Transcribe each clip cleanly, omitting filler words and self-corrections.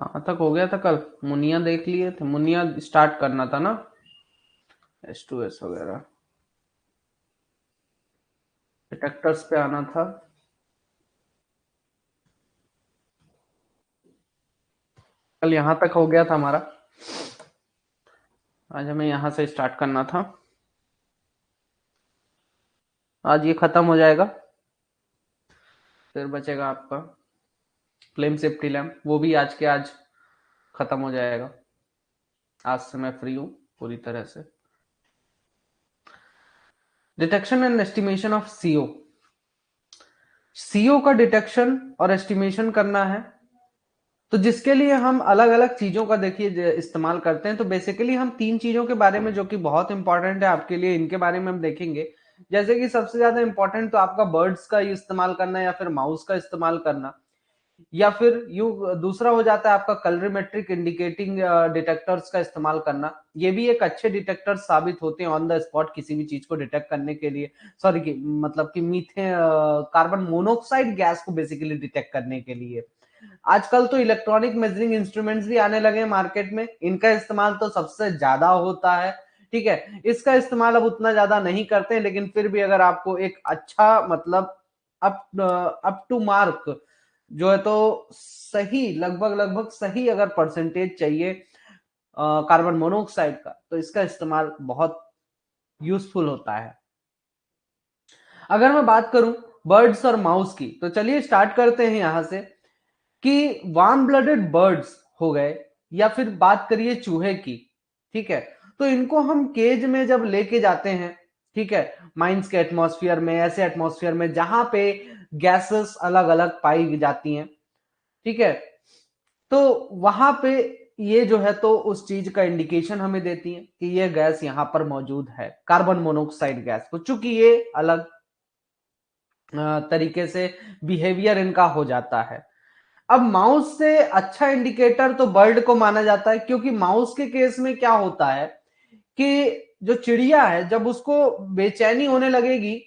कहाँ तक हो गया था कल? मुनिया देख लिए थे, मुनिया स्टार्ट करना था ना, H2S वगैरह, डिटेक्टर्स पे आना था। कल यहाँ तक हो गया था हमारा, आज हमें यहाँ से स्टार्ट करना था। आज ये खत्म हो जाएगा, फिर बचेगा आपका फ्लेम सेफ्टी लैम्प, वो भी आज के आज खत्म हो जाएगा। आज से मैं फ्री हूँ पूरी तरह से। Detection and estimation of CO, CO का डिटेक्शन और एस्टिमेशन करना है, तो जिसके लिए हम अलग अलग चीजों का देखिए इस्तेमाल करते हैं। तो बेसिकली हम तीन चीजों के बारे में, जो कि बहुत इंपॉर्टेंट है आपके लिए, इनके बारे में हम देखेंगे। जैसे कि सबसे ज्यादा इंपॉर्टेंट तो आपका बर्ड्स का इस्तेमाल करना, या फिर माउस का इस्तेमाल करना, या फिर यू दूसरा हो जाता है आपका कलरीमेट्रिक इंडिकेटिंग डिटेक्टर्स का इस्तेमाल करना। ये भी एक अच्छे डिटेक्टर साबित होते हैं ऑन द स्पॉट किसी भी चीज को डिटेक्ट करने के लिए, सॉरी की मतलब कि मीथे कार्बन मोनोऑक्साइड गैस को बेसिकली डिटेक्ट करने के लिए। आजकल तो इलेक्ट्रॉनिक मेजरिंग इंस्ट्रूमेंट्स भी आने लगे हैं मार्केट में, इनका इस्तेमाल तो सबसे ज्यादा होता है। ठीक है, इसका इस्तेमाल अब उतना ज्यादा नहीं करते हैं, लेकिन फिर भी अगर आपको एक अच्छा मतलब अप टू मार्क जो है तो सही, लगभग लगभग सही अगर परसेंटेज चाहिए कार्बन मोनोऑक्साइड का, तो इसका इस्तेमाल बहुत यूजफुल होता है। अगर मैं बात करूं बर्ड्स और माउस की, तो चलिए स्टार्ट करते हैं यहां से कि वार्म ब्लडेड बर्ड्स हो गए, या फिर बात करिए चूहे की। ठीक है, तो इनको हम केज में जब लेके जाते हैं, ठीक है, माइंस के एटमॉस्फेयर में, ऐसे एटमॉस्फेयर में जहां पे गैसेस अलग अलग पाई जाती हैं, ठीक है, तो वहां पे ये जो है तो उस चीज का इंडिकेशन हमें देती है कि ये गैस यहां पर मौजूद है, कार्बन मोनोऑक्साइड गैस को, चूंकि ये अलग तरीके से बिहेवियर इनका हो जाता है। अब माउस से अच्छा इंडिकेटर तो बर्ड को माना जाता है, क्योंकि माउस के केस में क्या होता है कि जो चिड़िया है, जब उसको बेचैनी होने लगेगी,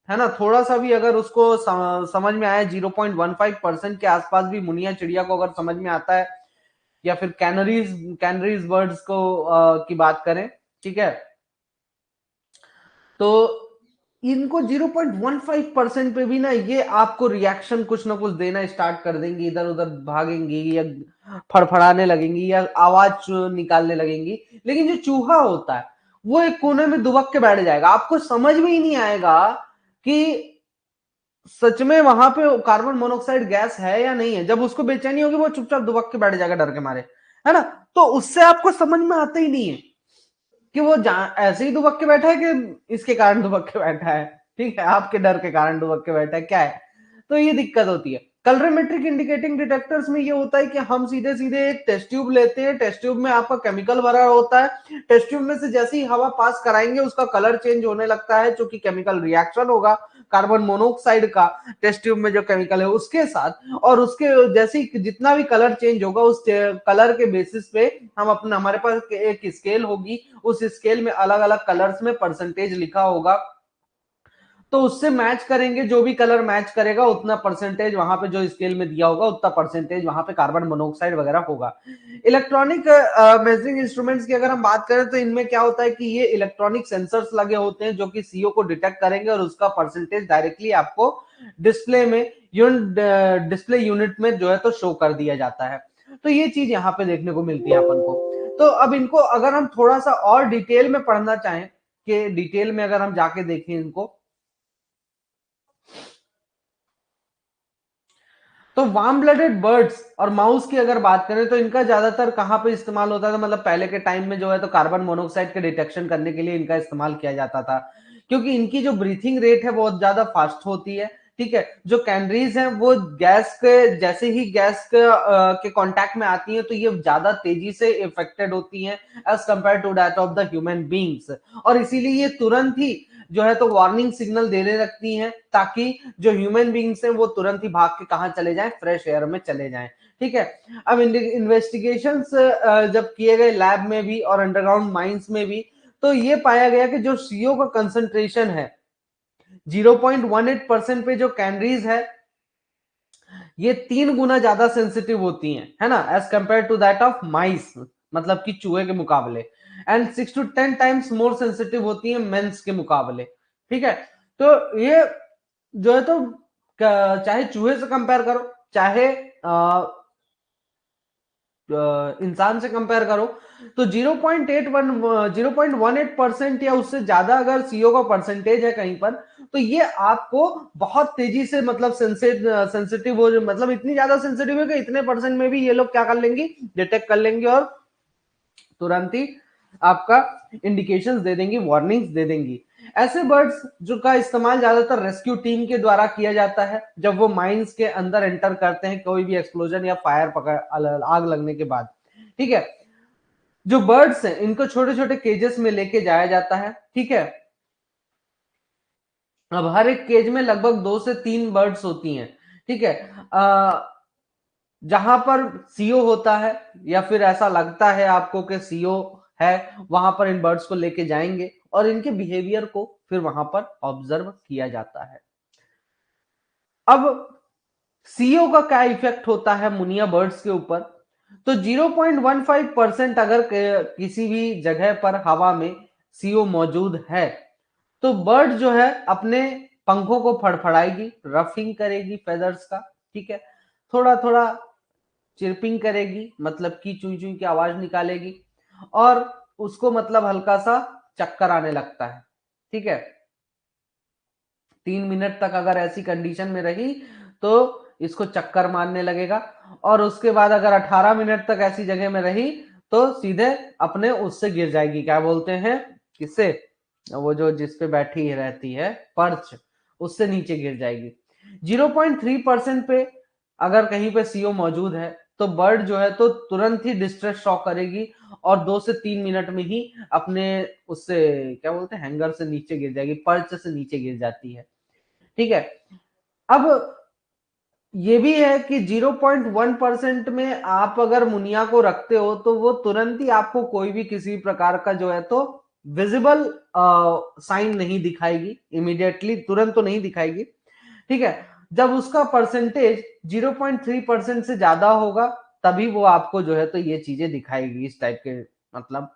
है ना, थोड़ा सा भी अगर उसको समझ में आए, 0.15% के आसपास भी मुनिया चिड़िया को अगर समझ में आता है, या फिर कैनरीज कैनरीज बर्ड्स को की बात करें, ठीक है, तो इनको 0.15% पे भी ना ये आपको रिएक्शन कुछ ना कुछ देना स्टार्ट कर देंगी, इधर उधर भागेंगी या फड़फड़ाने लगेंगी या आवाज निकालने लगेंगी। लेकिन जो चूहा होता है वो एक कोने में दुबक के बैठ जाएगा, आपको समझ में ही नहीं आएगा कि सच में वहां पे कार्बन मोनोऑक्साइड गैस है या नहीं है। जब उसको बेचैनी होगी वो चुपचाप दुबक के बैठ जाएगा डर के मारे, है ना। तो उससे आपको समझ में आता ही नहीं है कि वो ऐसे ही दुबक के बैठा है कि इसके कारण दुबक के बैठा है, ठीक है, आपके डर के कारण दुबक के बैठा है, क्या है। तो ये दिक्कत होती है। कलरीमेट्रिक इंडिकेटिंग डिटेक्टर्स में ये होता है कि हम सीधे सीधे एक टेस्ट ट्यूब लेते हैं, टेस्ट ट्यूब में आपका केमिकल भरा होता है, टेस्ट ट्यूब में से जैसे ही हवा पास कराएंगे उसका कलर चेंज होने लगता है, क्योंकि केमिकल रिएक्शन होगा कार्बन मोनोऑक्साइड का टेस्ट ट्यूब में जो केमिकल है उसके साथ, और उसके जैसे ही जितना भी कलर चेंज होगा उस कलर के बेसिस पे हम अपना, हमारे पास एक स्केल होगी, उस स्केल में अलग अलग कलर्स में परसेंटेज लिखा होगा, तो उससे मैच करेंगे, जो भी कलर मैच करेगा उतना परसेंटेज वहां पे जो स्केल में दिया होगा उतना परसेंटेज वहां पे कार्बन मोनोऑक्साइड वगैरह होगा। इलेक्ट्रॉनिक मेजरिंग इंस्ट्रूमेंट्स की अगर हम बात करें तो इनमें क्या होता है कि ये इलेक्ट्रॉनिक सेंसर्स लगे होते हैं जो कि सीओ को डिटेक्ट करेंगे और उसका परसेंटेज डायरेक्टली आपको डिस्प्ले में डिस्प्ले यूनिट में जो है तो शो कर दिया जाता है। तो ये चीज यहाँ पे देखने को मिलती है अपन को। तो अब इनको अगर हम थोड़ा सा और डिटेल में पढ़ना चाहें, कि डिटेल में अगर हम जाके देखें इनको, तो वार्म ब्लडेड बर्ड्स और माउस की अगर बात करें तो इनका ज्यादातर कहां पे इस्तेमाल होता था, मतलब पहले के टाइम में जो है तो कार्बन मोनोऑक्साइड के डिटेक्शन करने के लिए इनका इस्तेमाल किया जाता था, क्योंकि इनकी जो ब्रीथिंग रेट है बहुत ज्यादा फास्ट होती है। ठीक है, जो कैनरीज हैं वो गैस के जैसे ही गैस के कांटेक्ट में आती हैं तो ये ज्यादा तेजी से इफेक्टेड होती हैं as compare to that of the human beings, और इसीलिए ये तुरंत ही जो है तो वार्निंग सिग्नल देने लगती हैं, ताकि जो ह्यूमन बींग्स हैं वो तुरंत ही भाग के कहां चले जाएं, फ्रेश एयर में चले जाएं। ठीक है, अब इन्वेस्टिगेशंस जब किए गए लैब में भी और अंडरग्राउंड माइंस में भी, तो ये पाया गया कि जो सीओ का कंसंट्रेशन है 0.18% पे जो कैनरीज है, ये 3 गुना ज्यादा सेंसिटिव होती हैं, है ना, as compare to that of mice, मतलब कि चूहे के मुकाबले, and 6 to 10 times more sensitive होती है मेंस के मुकाबले। ठीक है, तो ये जो है तो चाहे चूहे से कंपेयर करो, चाहे इंसान से कंपेयर करो, तो 0.18% या उससे ज्यादा अगर सीओ का परसेंटेज है कहीं पर, तो ये आपको बहुत तेजी से मतलब सेंसिटिव हो, मतलब इतनी ज्यादा सेंसिटिव है कि इतने परसेंट में भी ये लोग क्या कर लेंगे, डिटेक्ट कर लेंगे और तुरंत ही आपका इंडिकेशंस दे देंगी, वार्निंग्स दे देंगी। ऐसे बर्ड्स जो का इस्तेमाल ज्यादातर रेस्क्यू टीम के द्वारा किया जाता है जब वो माइंस के अंदर एंटर करते हैं, कोई भी एक्सप्लोजन या फायर पकड़ आग लगने के बाद। ठीक है, जो बर्ड्स हैं इनको छोटे छोटे केजेस में लेके जाया जाता है। ठीक है, अब हर एक केज में लगभग 2 से 3 बर्ड्स होती हैं। ठीक है, जहां पर सीओ होता है या फिर ऐसा लगता है आपको कि सीओ है, वहां पर इन बर्ड्स को लेके जाएंगे और इनके बिहेवियर को फिर वहां पर ऑब्जर्व किया जाता है। अब सीओ का क्या इफेक्ट होता है मुनिया बर्ड्स के ऊपर, तो 0.15% अगर किसी भी जगह पर हवा में सीओ मौजूद है, तो बर्ड जो है अपने पंखों को फड़फड़ाएगी, रफिंग करेगी फेदर्स का। ठीक है, थोड़ा थोड़ा चिरपिंग करेगी, मतलब की चुई चुई की आवाज निकालेगी, और उसको मतलब हल्का सा चक्कर आने लगता है। ठीक है, 3 मिनट तक अगर ऐसी कंडीशन में रही तो इसको चक्कर मारने लगेगा, और उसके बाद अगर 18 मिनट तक ऐसी जगह में रही तो सीधे अपने उससे गिर जाएगी, क्या बोलते हैं, किससे, वो जो जिस पे बैठी रहती है पर्च, उससे नीचे गिर जाएगी। 0.3% पे अगर कहीं पे सीओ मौजूद है तो बर्ड जो है तो तुरंत ही डिस्ट्रेस शॉक करेगी और 2 से 3 मिनट में ही अपने उससे क्या बोलते हैं हैंगर से नीचे गिर जाएगी, पर्च से नीचे गिर जाती है। ठीक है, अब ये भी है कि 0.1% में आप अगर मुनिया को रखते हो तो वो तुरंत ही आपको कोई भी किसी प्रकार का जो है तो विजिबल साइन नहीं दिखाएगी, इमीडिएटली तुरंत तो नहीं दिखाएगी। ठीक है, जब उसका परसेंटेज 0.3% से ज्यादा होगा तभी वो आपको जो है तो ये चीजें दिखाएगी, इस टाइप के मतलब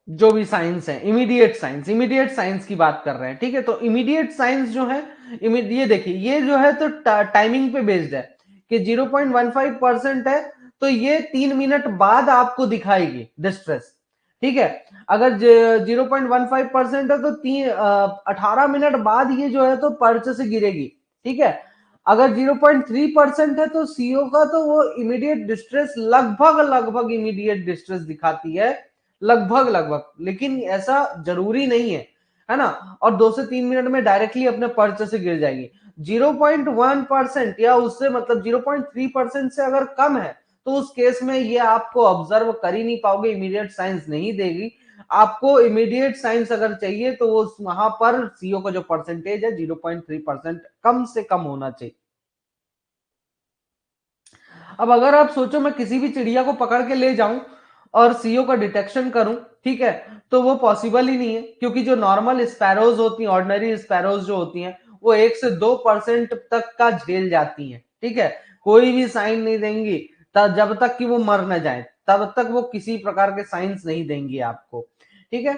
जो भी साइंस है, इमीडिएट साइंस की बात कर रहे हैं। ठीक है, तो इमीडिएट साइंस जो है, ये देखिए ये जो है तो टाइमिंग पे बेस्ड है कि 0.15% है तो ये 3 मिनट बाद आपको दिखाएगी डिस्ट्रेस। ठीक है, अगर 0.15% है तो 18 मिनट बाद ये जो है तो पर्च से गिरेगी। ठीक है, अगर 0.3% है तो सीओ का तो वो इमीडिएट डिस्ट्रेस लगभग लगभग इमीडिएट डिस्ट्रेस दिखाती है, लगभग लगभग, लेकिन ऐसा जरूरी नहीं है ना, और 2 से 3 मिनट में डायरेक्टली अपने पर्चे से गिर जाएगी। 0.1% या उससे मतलब 0.3% से अगर कम है तो उस केस में ये आपको ऑब्जर्व कर ही नहीं पाओगे, इमीडिएट साइंस नहीं देगी आपको। इमीडिएट साइंस अगर चाहिए तो वो वहां पर सीओ का जो परसेंटेज है 0.3% कम से कम होना चाहिए। अब अगर आप सोचो मैं किसी भी चिड़िया को पकड़ के ले जाऊं और सीओ का डिटेक्शन करूं, ठीक है, तो वो पॉसिबल ही नहीं है, क्योंकि जो नॉर्मल स्पैरोज होती हैं, ऑर्डिनरी स्पैरोज जो होती हैं, वो 1 से 2% तक का झेल जाती हैं। ठीक है, कोई भी साइन नहीं देंगी तब, जब तक कि वो मर न जाए तब तक वो किसी प्रकार के साइंस नहीं देंगी आपको। ठीक है,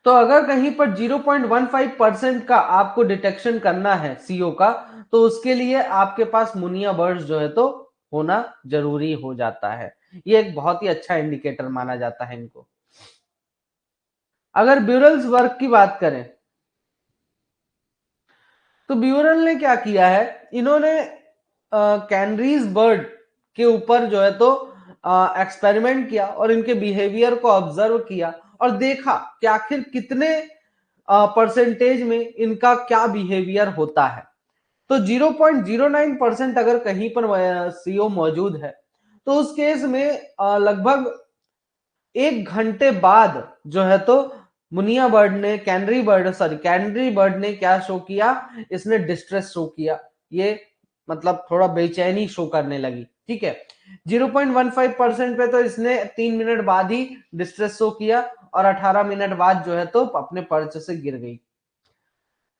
तो अगर कहीं पर 0.15% का आपको डिटेक्शन करना है सीओ का, तो उसके लिए आपके पास मुनिया बर्ड्स जो है तो होना जरूरी हो जाता है। ये एक बहुत ही अच्छा इंडिकेटर माना जाता है इनको। अगर ब्यूरल्स वर्क की बात करें तो ब्यूरल ने क्या किया है, इन्होंने कैनरीज बर्ड के ऊपर जो है तो एक्सपेरिमेंट किया और इनके बिहेवियर को ऑब्जर्व किया और देखा कि आखिर कितने परसेंटेज में इनका क्या बिहेवियर होता है। तो 0.09% अगर कहीं पर सीओ मौजूद है तो उस केस में लगभग 1 घंटे बाद जो है तो मुनिया बर्ड ने कैनरी बर्ड ने क्या शो किया, इसने डिस्ट्रेस शो किया, ये मतलब थोड़ा बेचैनी शो करने लगी। ठीक है, 0.15% पे तो इसने 3 मिनट बाद ही डिस्ट्रेस शो किया और 18 मिनट बाद जो है तो अपने पर्च से गिर गई।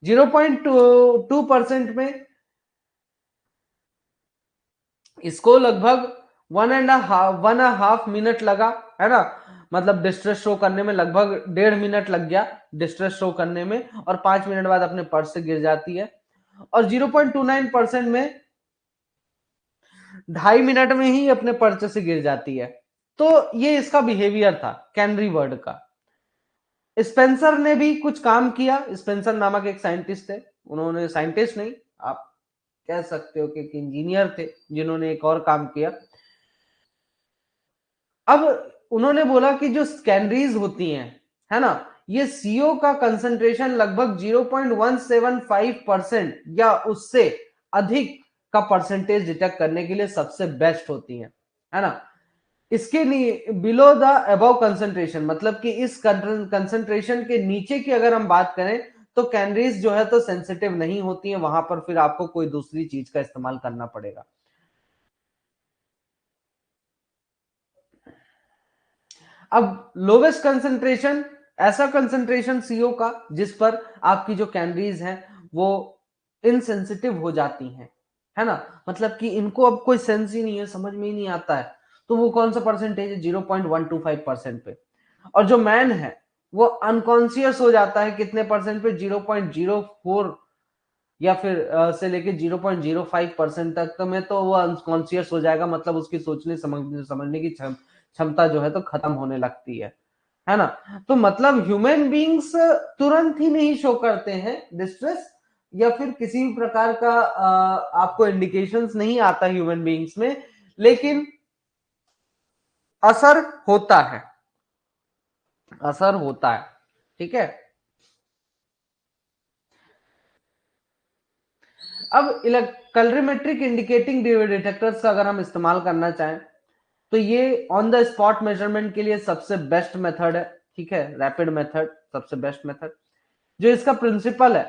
0.2% में इसको लगभग 1.5 मिनट लगा, है ना, मतलब डिस्ट्रेस शो करने में लगभग 1.5 मिनट लग गया डिस्ट्रेस शो करने में, और 5 मिनट बाद अपने पर्स से गिर जाती है। और 0.29% में 2.5 मिनट में ही अपने पर्च से गिर जाती है। तो ये इसका बिहेवियर था कैनरी बर्ड का। स्पेंसर ने भी कुछ काम किया। स्पेंसर नामक एक साइंटिस्ट थे, उन्होंने, साइंटिस्ट नहीं, आप कह सकते हो कि एक इंजीनियर थे, जिन्होंने एक और काम किया। अब उन्होंने बोला कि जो कैनरीज होती हैं, है ना, ये सीओ का कंसंट्रेशन लगभग 0.175% या उससे अधिक का परसेंटेज डिटेक्ट करने के लिए सबसे बेस्ट होती हैं, है ना। इसके बिलो द अबव कंसंट्रेशन, मतलब कि इस कंसंट्रेशन के नीचे की अगर हम बात करें तो कैनरीज जो है तो सेंसिटिव नहीं होती हैं, वहां पर फिर आपको कोई दूसरी चीज का इस्तेमाल करना पड़ेगा। अब लोवेस्ट कंसंट्रेशन, ऐसा कंसंट्रेशन सीओ का जिस पर आपकी जो कैनरीज हैं वो इनसेंसिटिव हो जाती हैं, है ना, मतलब कि इनको अब कोई सेंस ही नहीं है, समझ में ही नहीं आता है। तो वो कौन सा परसेंटेज है, 0.125% पे। और जो मैन है वो अनकॉन्सियस हो जाता है कितने परसेंट पे, 0.04 या फिर से लेके 0.05% तक तो में तो वो अनकॉन्सियस हो जाएगा, मतलब उसकी सोचने समझने की क्षमता जो है तो खत्म होने लगती है ना। तो मतलब ह्यूमन बींग्स तुरंत ही नहीं शो करते हैं डिस्ट्रेस, या फिर किसी भी प्रकार का आपको इंडिकेशंस नहीं आता ह्यूमन बींग्स में, लेकिन असर होता है, असर होता है, ठीक है। अब कलरीमेट्रिक इंडिकेटिंग डिटेक्टर्स का अगर हम इस्तेमाल करना चाहें तो ये ऑन द स्पॉट मेजरमेंट के लिए सबसे बेस्ट मेथड है, ठीक है, रैपिड मेथड सबसे बेस्ट मेथड। जो इसका प्रिंसिपल है,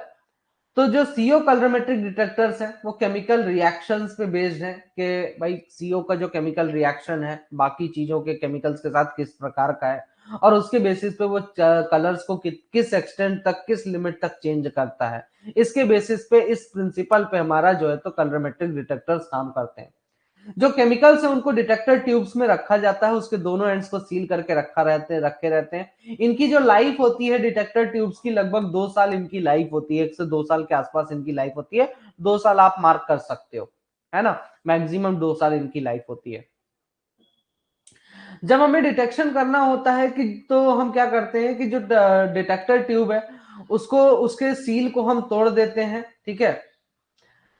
तो जो सीओ कलरीमेट्रिक डिटेक्टर्स हैं वो केमिकल रिएक्शंस पे बेस्ड हैं कि भाई सीओ का जो केमिकल रिएक्शन है बाकी चीजों के केमिकल्स के साथ किस प्रकार का है, और उसके बेसिस पे वो कलर्स को किस एक्सटेंट तक, किस लिमिट तक चेंज करता है। इसके बेसिस पे, इस प्रिंसिपल पे हमारा जो है तो कलरीमेट्रिक डिटेक्टर्स काम करते हैं। जो केमिकल्स है उनको डिटेक्टर ट्यूब्स में रखा जाता है, उसके दोनों एंड्स को सील करके रखे रहते हैं। इनकी जो लाइफ होती है डिटेक्टर ट्यूब्स की, लगभग 2 साल इनकी लाइफ होती है, 1 से 2 साल के आसपास इनकी लाइफ होती है। 2 साल आप मार्क कर सकते हो, है ना, मैक्सिमम 2 साल इनकी लाइफ होती है। जब हमें डिटेक्शन करना होता है कि तो हम क्या करते हैं कि जो डिटेक्टर ट्यूब है उसको, उसके सील को हम तोड़ देते हैं, ठीक है,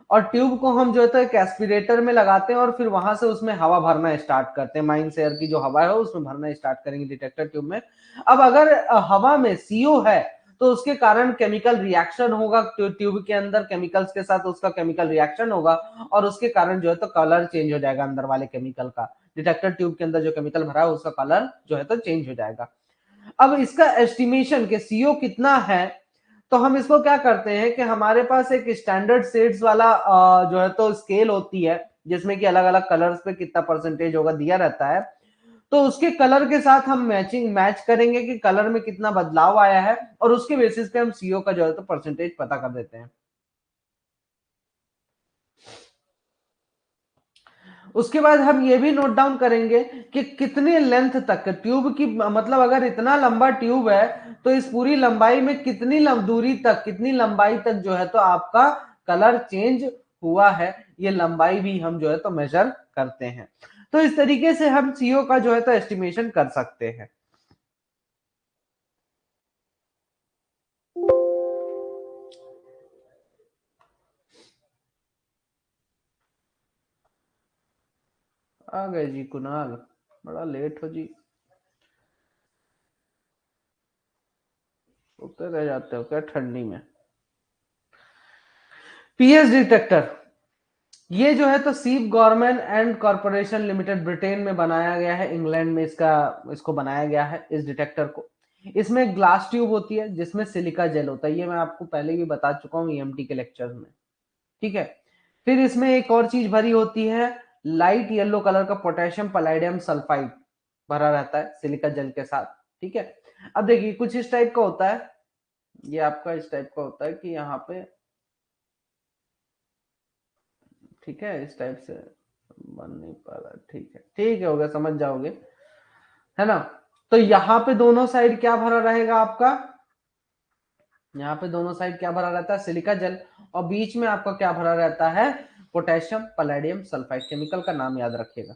और ट्यूब को हम जो है तो एक एस्पिरेटर में लगाते हैं और फिर वहां से उसमें हवा भरना स्टार्ट करते हैं। माइंस एयर की जो हवा है उसमें भरना स्टार्ट करेंगे डिटेक्टर ट्यूब में। अब अगर हवा में सीओ है तो उसके कारण केमिकल रिएक्शन होगा, ट्यूब के अंदर केमिकल्स के साथ उसका केमिकल रिएक्शन होगा, और उसके कारण जो है तो कलर चेंज हो जाएगा अंदर वाले केमिकल का। डिटेक्टर ट्यूब के अंदर जो केमिकल भरा है उसका कलर जो है तो चेंज हो जाएगा। अब इसका एस्टिमेशन के सीओ कितना है, तो हम इसको क्या करते हैं कि हमारे पास एक स्टैंडर्ड शेड्स वाला जो है तो स्केल होती है, जिसमें कि अलग अलग कलर्स पे कितना परसेंटेज होगा दिया रहता है। तो उसके कलर के साथ हम मैच करेंगे कि कलर में कितना बदलाव आया है, और उसके बेसिस पे हम सीओ का जो है तो परसेंटेज पता कर देते हैं। उसके बाद हम ये भी नोट डाउन करेंगे कि कितने लेंथ तक ट्यूब की, मतलब अगर इतना लंबा ट्यूब है तो इस पूरी लंबाई में कितनी दूरी तक, कितनी लंबाई तक जो है तो आपका कलर चेंज हुआ है, ये लंबाई भी हम जो है तो मेजर करते हैं। तो इस तरीके से हम सीओ का जो है तो एस्टिमेशन कर सकते हैं। आ गए जी कुणाल, बड़ा लेट हो जी, सोते रह जाते हो क्या ठंडी में। पीएच डिटेक्टर, ये जो है तो सीप government and corporation limited Britain में बनाया गया है, इंग्लैंड में इसको बनाया गया है इस डिटेक्टर को। इसमें ग्लास ट्यूब होती है जिसमें सिलिका जेल होता है, ये मैं आपको पहले भी बता चुका हूँ ईएमटी के लेक्चर में, ठीक है। फिर इसमें एक और चीज भरी होती है, लाइट येलो कलर का पोटेशियम पैलेडियम सल्फाइड भरा रहता है सिलिका जेल के साथ, ठीक है। अब देखिए कुछ इस टाइप का होता है, ये आपका इस टाइप का होता है कि यहाँ पे, ठीक है, इस टाइप से बन नहीं पा रहा, ठीक है हो गया, समझ जाओगे, है ना। तो यहाँ पे दोनों साइड क्या भरा रहेगा आपका, यहाँ पे दोनों साइड क्या भरा रहता है, सिलिका जेल, और बीच में आपका क्या भरा रहता है, पोटेशियम पैलेडियम सल्फाइड, केमिकल का नाम याद रखिएगा।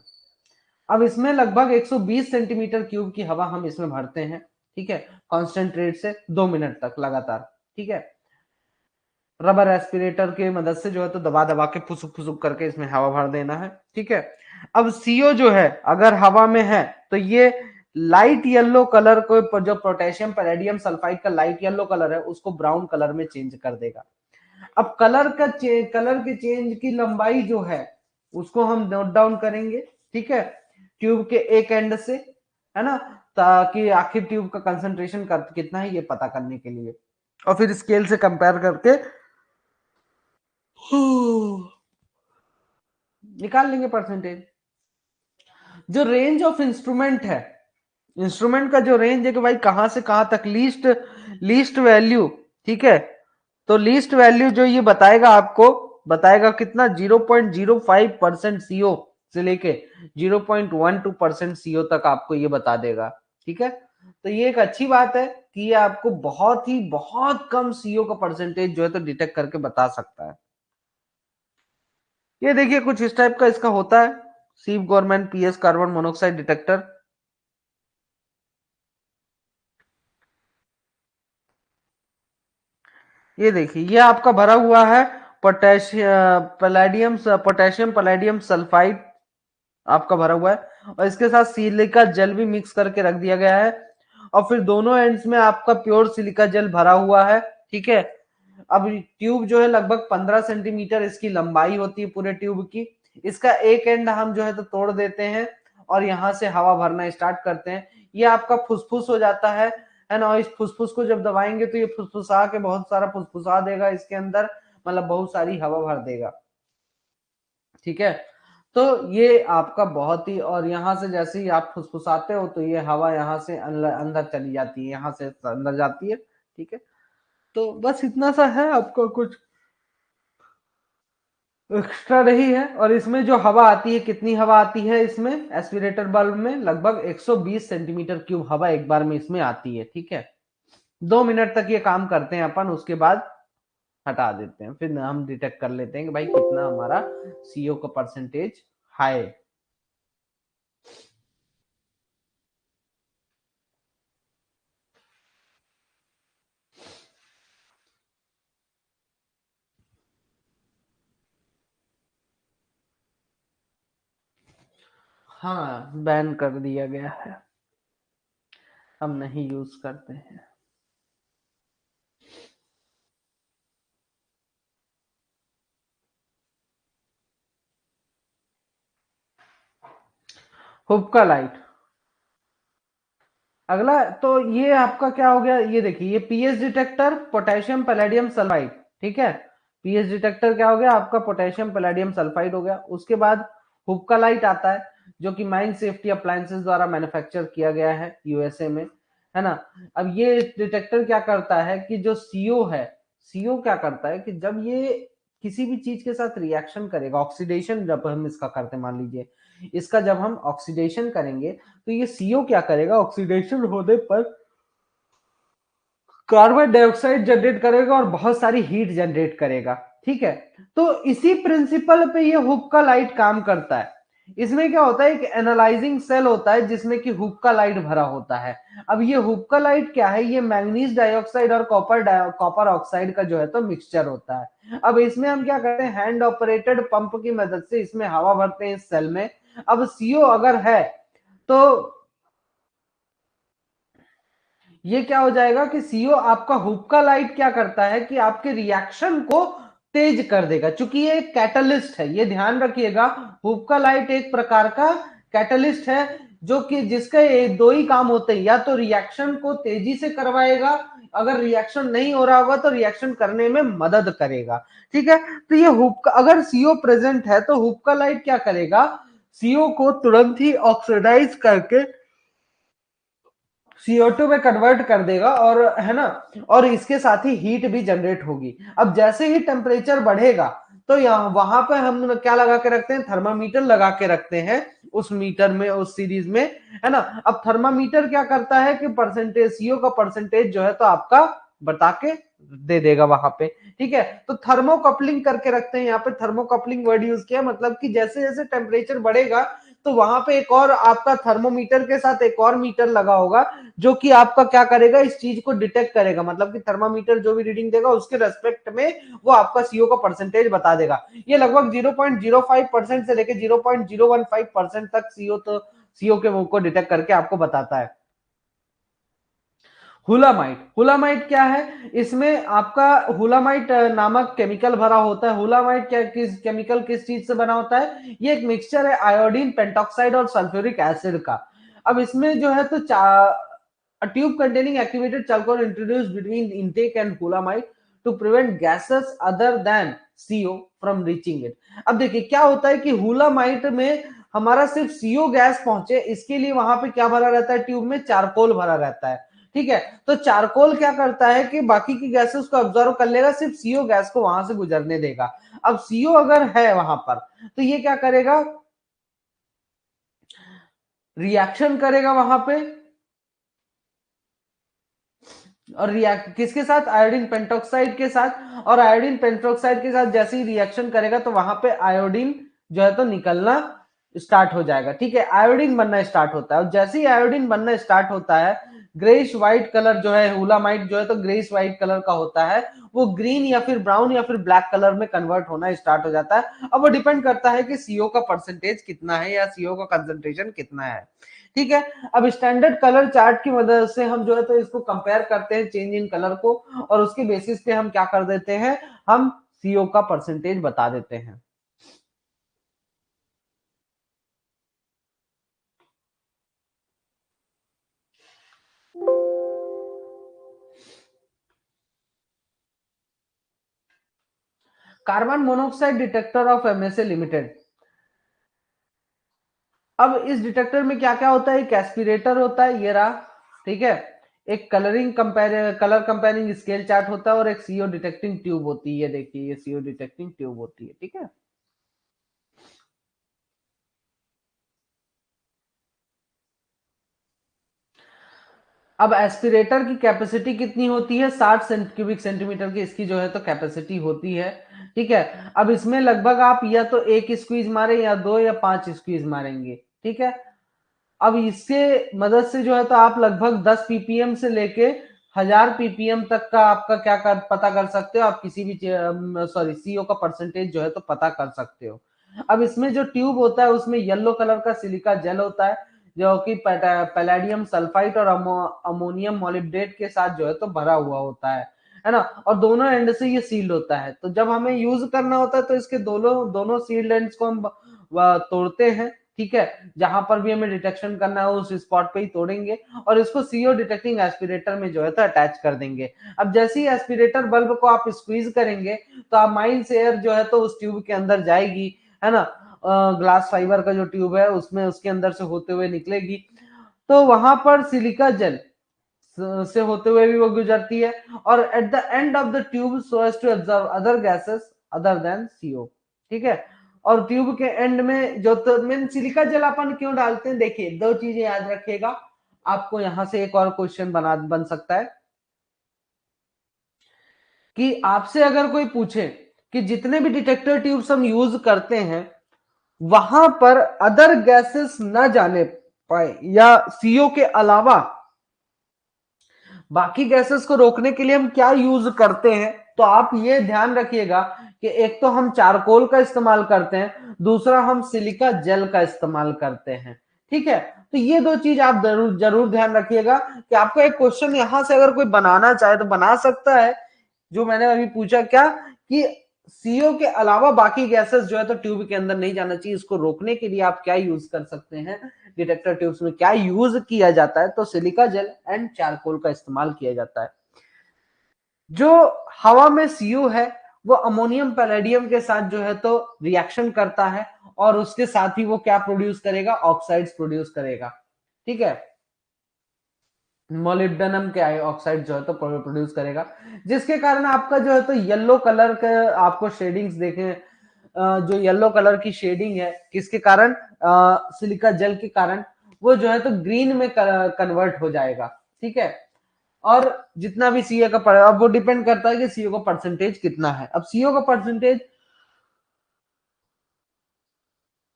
अब इसमें लगभग 120 सेंटीमीटर क्यूब की हवा हम इसमें भरते हैं, ठीक है, कांस्टेंट रेट से 2 मिनट तक लगातार, ठीक है। रबर एस्पिरेटर की मदद से जो है तो दबा दबा के फुसुक फुसुक करके इसमें हवा भर देना है, ठीक है। अब सीओ जो है अगर हवा में है तो ये लाइट येलो कलर को, जो पोटेशियम पैलेडियम सल्फाइड का लाइट येलो कलर है उसको ब्राउन कलर में चेंज कर देगा। अब कलर के चेंज की लंबाई जो है उसको हम नोट डाउन करेंगे, ठीक है, ट्यूब के एक एंड से, है ना, ताकि आखिर ट्यूब का कंसंट्रेशन कितना है ये पता करने के लिए, और फिर स्केल से कंपेयर करके निकाल लेंगे परसेंटेज। जो रेंज ऑफ इंस्ट्रूमेंट है, इंस्ट्रूमेंट का जो रेंज है कि भाई कहां से कहां तक लीस्ट लीस्ट वैल्यू, ठीक है, तो लीस्ट वैल्यू जो ये बताएगा आपको, बताएगा कितना 0.05% सीओ से लेके 0.12% सीओ तक आपको ये बता देगा, ठीक है। तो ये एक अच्छी बात है कि ये आपको बहुत कम सीओ का परसेंटेज जो है तो डिटेक्ट करके बता सकता है। ये देखिए कुछ इस टाइप का इसका होता है, सीप government PS carbon monoxide detector. ये देखिए ये आपका भरा हुआ है पोटेशियम पैलेडियम सल्फाइड आपका भरा हुआ है, और इसके साथ सिलिका जेल भी मिक्स करके रख दिया गया है, और फिर दोनों एंड्स में आपका प्योर सिलिका जेल भरा हुआ है, ठीक है। अब ट्यूब जो है लगभग 15 सेंटीमीटर इसकी लंबाई होती है पूरे ट्यूब की, इसका एक एंड हम जो है तो तोड़ देते हैं और यहाँ से हवा भरना स्टार्ट करते हैं। ये आपका फुसफुस हो जाता है ना, और इस फुसफुस को जब दबाएंगे तो ये फुसफुसा के बहुत सारा फुसफुसा देगा इसके अंदर, मतलब बहुत सारी हवा भर देगा, ठीक है। तो ये आपका बहुत ही, और यहाँ से जैसे ही आप फुसफुसाते हो तो ये हवा यहाँ से अंदर चली जाती है, यहाँ से अंदर जाती है, ठीक है। तो बस इतना सा है आपका, कुछ एक्स्ट्रा नहीं है। और इसमें जो हवा आती है, कितनी हवा आती है इसमें, एस्पिरेटर बल्ब में लगभग 120 सेंटीमीटर क्यूब हवा एक बार में इसमें आती है, ठीक है। 2 मिनट तक ये काम करते हैं अपन, उसके बाद हटा देते हैं, फिर हम डिटेक्ट कर लेते हैं कि भाई कितना हमारा सीओ का परसेंटेज हाई। हाँ बैन कर दिया गया है, हम नहीं यूज करते हैं। हुक्का लाइट, अगला तो ये आपका क्या हो गया, ये देखिए ये pH detector potassium palladium sulphide, ठीक है। पीएच डिटेक्टर क्या हो गया आपका, पोटेशियम पैलेडियम सल्फाइड हो गया। उसके बाद हुक्का लाइट आता है जो कि माइन सेफ्टी अप्लायंसेस द्वारा मैन्युफैक्चर किया गया है यूएसए में, है ना। अब ये डिटेक्टर क्या करता है कि जो सीओ है, सीओ क्या करता है कि जब ये किसी भी चीज के साथ रिएक्शन करेगा, ऑक्सीडेशन जब हम इसका करते, मान लीजिए इसका जब हम ऑक्सीडेशन करेंगे तो ये सीओ क्या करेगा, ऑक्सीडेशन होने पर कार्बन डाइऑक्साइड जनरेट करेगा और बहुत सारी हीट जनरेट करेगा, ठीक है। तो इसी प्रिंसिपल पे ये हुक्का लाइट काम करता है। इसमें क्या होता है, एक एनालाइजिंग सेल होता है जिसमें कि हुक्का लाइट भरा होता है। अब ये हुक्का लाइट क्या है, ये मैंगनीज डाइऑक्साइड और कॉपर ऑक्साइड का जो है तो मिक्सचर होता है। अब इसमें हम क्या करते हैं, हैंड ऑपरेटेड पंप की मदद से इसमें हवा भरते हैं इस सेल में। अब सीओ अगर है तो ये क्या हो जाएगा कि सीओ आपका हुक्का लाइट क्या करता है कि आपके रिएक्शन को तेज कर देगा, क्योंकि ये एक कैटलिस्ट है, ये ध्यान रखिएगा। हुक्का लाइट एक प्रकार का कैटलिस्ट है, जो कि जिसका दो ही काम होते हैं, या तो रिएक्शन को तेजी से करवाएगा, अगर रिएक्शन नहीं हो रहा होगा तो रिएक्शन करने में मदद करेगा, ठीक है। तो ये हुक्का, अगर सीओ प्रेजेंट है तो हुक्का लाइट क्या करेगा, सीओ को तुरंत ही ऑक्सीडाइज करके CO2 में कन्वर्ट कर देगा, और है ना, और इसके साथ ही हीट भी जनरेट होगी। अब जैसे ही टेम्परेचर बढ़ेगा तो यहाँ वहां पे हम क्या लगा के रखते हैं, थर्मामीटर लगा के रखते हैं उस मीटर में, उस सीरीज में, है ना। अब थर्मामीटर क्या करता है कि परसेंटेज, सीओ का परसेंटेज जो है तो आपका बता के दे देगा वहां पे, ठीक है। तो थर्मोकपलिंग करके रखते हैं, यहाँ पे थर्मोकपलिंग वर्ड यूज किया, मतलब कि जैसे जैसे टेम्परेचर बढ़ेगा तो वहां पे एक और आपका थर्मोमीटर के साथ एक और मीटर लगा होगा, जो कि आपका क्या करेगा, इस चीज को डिटेक्ट करेगा, मतलब कि थर्मामीटर जो भी रीडिंग देगा उसके रेस्पेक्ट में वो आपका सीओ का परसेंटेज बता देगा। ये लगभग 0.05% से लेकर 0.015% तक सीओ, तो सीओ के वो को डिटेक्ट करके आपको बताता है। हुलामाइट, हुलामाइट क्या है, इसमें आपका हुलामाइट नामक केमिकल भरा होता है। हुलामाइट क्या, किस केमिकल, किस चीज से बना होता है, ये एक मिक्सचर है आयोडीन, पेंटॉक्साइड और सल्फ्यूरिक एसिड का। अब इसमें जो है तो a tube containing activated charcoal introduced between intake and hulamite to prevent gases other than CO from reaching it। अब देखिए क्या होता है कि हुलामाइट में हमारा सिर्फ CO गैस पहुंचे, इसके लिए वहां पे क्या भरा रहता है, ट्यूब में चारकोल भरा रहता है, ठीक है। तो चारकोल क्या करता है कि बाकी की गैसेस को ऑब्जर्व कर लेगा, सिर्फ CO गैस को वहां से गुजरने देगा। अब CO अगर है वहां पर तो ये क्या करेगा, रिएक्शन करेगा वहां पे, और रिएक्ट किसके साथ, आयोडीन पेंटोक्साइड के साथ, और आयोडीन पेंटोक्साइड के साथ जैसे ही रिएक्शन करेगा तो वहां पे आयोडीन जो है तो निकलना स्टार्ट हो जाएगा, ठीक है। आयोडीन बनना स्टार्ट होता है, और जैसे ही आयोडीन बनना स्टार्ट होता है, ग्रेइश व्हाइट कलर जो है, हुलामाइट जो है तो ग्रेइश व्हाइट कलर का होता है, वो ग्रीन या फिर ब्राउन या फिर ब्लैक कलर में कन्वर्ट होना स्टार्ट हो जाता है। अब वो डिपेंड करता है कि सीओ का परसेंटेज कितना है या सीओ का कंसेंट्रेशन कितना है, ठीक है। अब स्टैंडर्ड कलर चार्ट की मदद से हम जो है तो इसको कंपेयर करते हैं, चेंज इन कलर को, और उसके बेसिस पे हम क्या कर देते हैं, हम सीओ का परसेंटेज बता देते हैं। Carbon monoxide detector of MSA limited. अब इस डिटेक्टर में क्या क्या होता है, एक एस्पिरेटर होता है, ये रहा, ठीक है। एक कलर कंपेयरिंग स्केल चार्ट होता है, और एक सीओ डिटेक्टिंग ट्यूब होती है, देखिए ये सीओ डिटेक्टिंग ट्यूब होती है, ठीक है। अब एस्पिरेटर की कैपेसिटी कितनी होती है, 60 क्यूबिक सेंटीमीटर की इसकी जो है तो कैपेसिटी होती है, ठीक है। अब इसमें लगभग आप या तो एक स्क्वीज मारे, या दो या पांच स्क्वीज मारेंगे, ठीक है। अब इसके मदद से जो है तो आप लगभग 10 ppm से लेके 1000 ppm तक का आपका क्या पता कर सकते हो, आप किसी भी सॉरी सीओ का परसेंटेज जो है तो पता कर सकते हो। अब इसमें जो ट्यूब होता है उसमें येलो कलर का सिलिका जेल होता है, जो कि पैलेडियम सल्फाइड और अमोनियम मोलिब्डेट के साथ जो है तो भरा हुआ होता है ना। और दोनों एंड से ये सील्ड होता है, तो जब हमें यूज करना होता है तो इसके दोनों दोनों सील्ड एंड्स को हम तोड़ते हैं, ठीक है। जहां पर भी हमें डिटेक्शन करना है उस स्पॉट पे ही तोड़ेंगे, और इसको सीओ डिटेक्टिंग एस्पिरेटर में जो है तो अटैच कर देंगे। अब जैसे ही एस्पिरेटर बल्ब को आप स्क्वीज करेंगे तो आप माइल्ड एयर जो है तो उस ट्यूब के अंदर जाएगी, है ना। ग्लास फाइबर का जो ट्यूब है उसमें, उसके अंदर से होते हुए निकलेगी, तो वहां पर सिलिका जेल से होते हुए भी वो गुजरती है, और at the end of the tube so as to observe other gases other than CO, ठीक है। और ट्यूब के एंड में जो तो मेन सिलिका जेल अपन क्यों डालते हैं, देखिए दो चीजें याद रखिएगा, आपको यहां से एक और क्वेश्चन बन सकता है कि आपसे अगर कोई पूछे कि जितने भी डिटेक्टर ट्यूब्स हम यूज करते हैं वहां पर अदर गैसेस न जाने पाए, या सीओ के अलावा बाकी गैसेस को रोकने के लिए हम क्या यूज करते हैं, तो आप ये ध्यान रखिएगा कि एक तो हम चारकोल का इस्तेमाल करते हैं, दूसरा हम सिलिका जेल का इस्तेमाल करते हैं, ठीक है। तो ये दो चीज आप जरूर जरूर ध्यान रखिएगा कि आपको एक क्वेश्चन यहां से अगर कोई बनाना चाहे तो बना सकता है, जो मैंने अभी पूछा क्या, कि सीओ के अलावा बाकी गैसेस जो है तो ट्यूब के अंदर नहीं जाना चाहिए, इसको रोकने के लिए आप क्या यूज कर सकते हैं, डिटेक्टर ट्यूब्स में क्या यूज किया जाता है, तो सिलिका जेल एंड चारकोल का इस्तेमाल किया जाता है। जो हवा में सीयू है वो अमोनियम पैलेडियम के साथ जो है तो रिएक्शन करता है, और उसके साथ ही वो क्या प्रोड्यूस करेगा, ऑक्साइड्स प्रोड्यूस करेगा, ठीक है। मोलिब्डेनम के ऑक्साइड जो है तो प्रोड्यूस करेगा, जिसके कारण आपका जो है तो येलो कलर का आपको शेडिंग्स देखें, जो येलो कलर की शेडिंग है किसके कारण, सिलिका जेल के कारण, वो जो है तो ग्रीन में कन्वर्ट हो जाएगा। ठीक है, और जितना भी सीओ का अब वो डिपेंड करता है कि सीओ का परसेंटेज कितना है। अब सीओ का परसेंटेज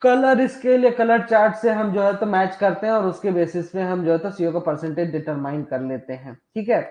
कलर स्केल या कलर चार्ट से हम जो है तो मैच करते हैं, और उसके बेसिस पे हम जो है तो सीओ का परसेंटेज डिटरमाइन कर लेते हैं। ठीक है,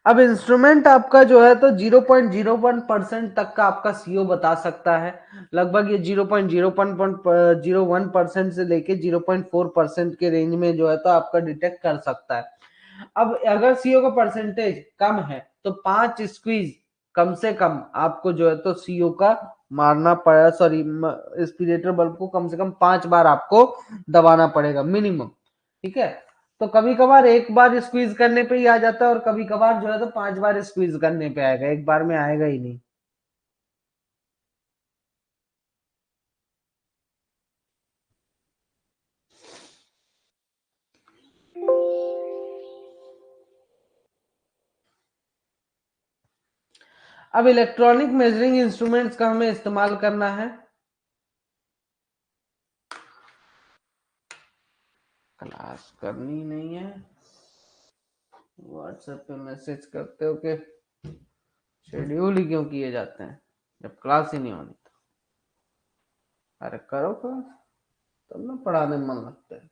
अब इंस्ट्रूमेंट आपका जो है तो 0.01% तक का आपका सीओ बता सकता है। लगभग ये 0.01% से लेके 0.4% के रेंज में जो है तो आपका डिटेक्ट कर सकता है। अब अगर सीओ का परसेंटेज कम है तो 5 स्क्वीज कम से कम आपको जो है तो सीओ का मारना पड़ेगा, सॉरी एस्पिरेटर बल्ब को कम से कम 5 बार आपको दबाना पड़ेगा मिनिमम। ठीक है, तो कभी कभार एक बार स्क्वीज करने पे ही आ जाता है, और कभी कभार जो है तो 5 बार स्क्वीज करने पे आएगा, एक बार में आएगा ही नहीं। अब इलेक्ट्रॉनिक मेजरिंग इंस्ट्रूमेंट्स का हमें इस्तेमाल करना है। क्लास करनी नहीं है, व्हाट्सएप पे मैसेज करते हो कि शेड्यूल ही क्यों किए जाते हैं जब क्लास ही नहीं होनी तो। अरे करो क्लास, तब ना पढ़ाने में मन लगता है।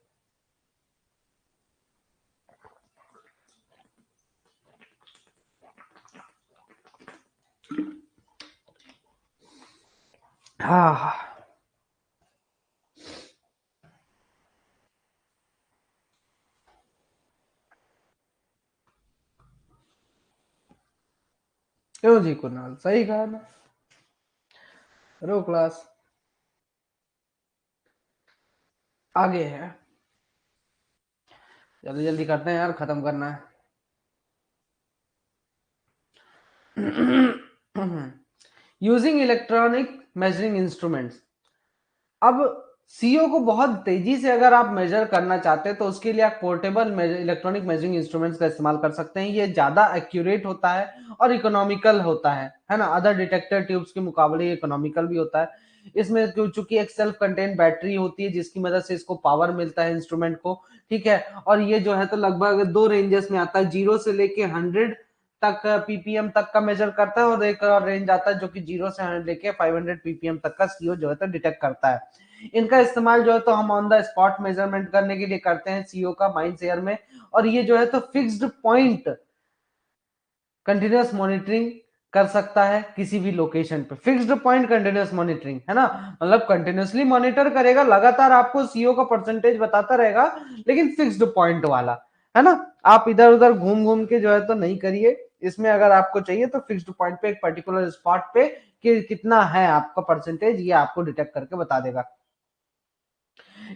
हाँ, क्यों जी कुणाल, सही कहा ना, करो क्लास, आगे है, जल्दी जल्दी करते हैं यार, खत्म करना है। Using electronic measuring instruments. अब सीओ को बहुत तेजी से अगर आप मेजर करना चाहते हैं तो उसके लिए आप पोर्टेबल इलेक्ट्रॉनिक मेजरिंग इंस्ट्रूमेंट्स का इस्तेमाल कर सकते हैं। ये ज्यादा एक्यूरेट होता है और इकोनॉमिकल होता है ना, अदर डिटेक्टर ट्यूब्स के मुकाबले इकोनॉमिकल भी होता है। इसमें चूंकि एक सेल्फ कंटेन बैटरी होती है जिसकी मदद से इसको पावर मिलता है इंस्ट्रूमेंट को। ठीक है, और ये जो है तो लगभग दो रेंजेस में आता है, 0 से लेके 100 तक पीपीएम तक का मेजर करता है, और एक और रेंज आता है जो कि 0 से 100 लेके 500 पीपीएम तक का सीओ जो है तो डिटेक्ट करता है। इनका इस्तेमाल जो है तो हम ऑन द स्पॉट मेजरमेंट करने के लिए करते हैं सीओ का माइंड शेयर में। और ये जो है तो फिक्स्ड पॉइंट कंटिन्यूअस मॉनिटरिंग कर सकता है किसी भी लोकेशन पे। फिक्स्ड पॉइंट कंटिन्यूअस मॉनिटरिंग है ना, मतलब कंटिन्यूअसली मॉनिटर करेगा, लगातार आपको सीओ का परसेंटेज बताता रहेगा, लेकिन फिक्स्ड पॉइंट वाला है ना। आप इधर उधर घूम घूम के जो है तो नहीं करिए, इसमें अगर आपको चाहिए तो फिक्स्ड पॉइंट पे एक पर्टिकुलर स्पॉट पे कि कितना है आपका परसेंटेज, ये आपको डिटेक्ट करके बता देगा।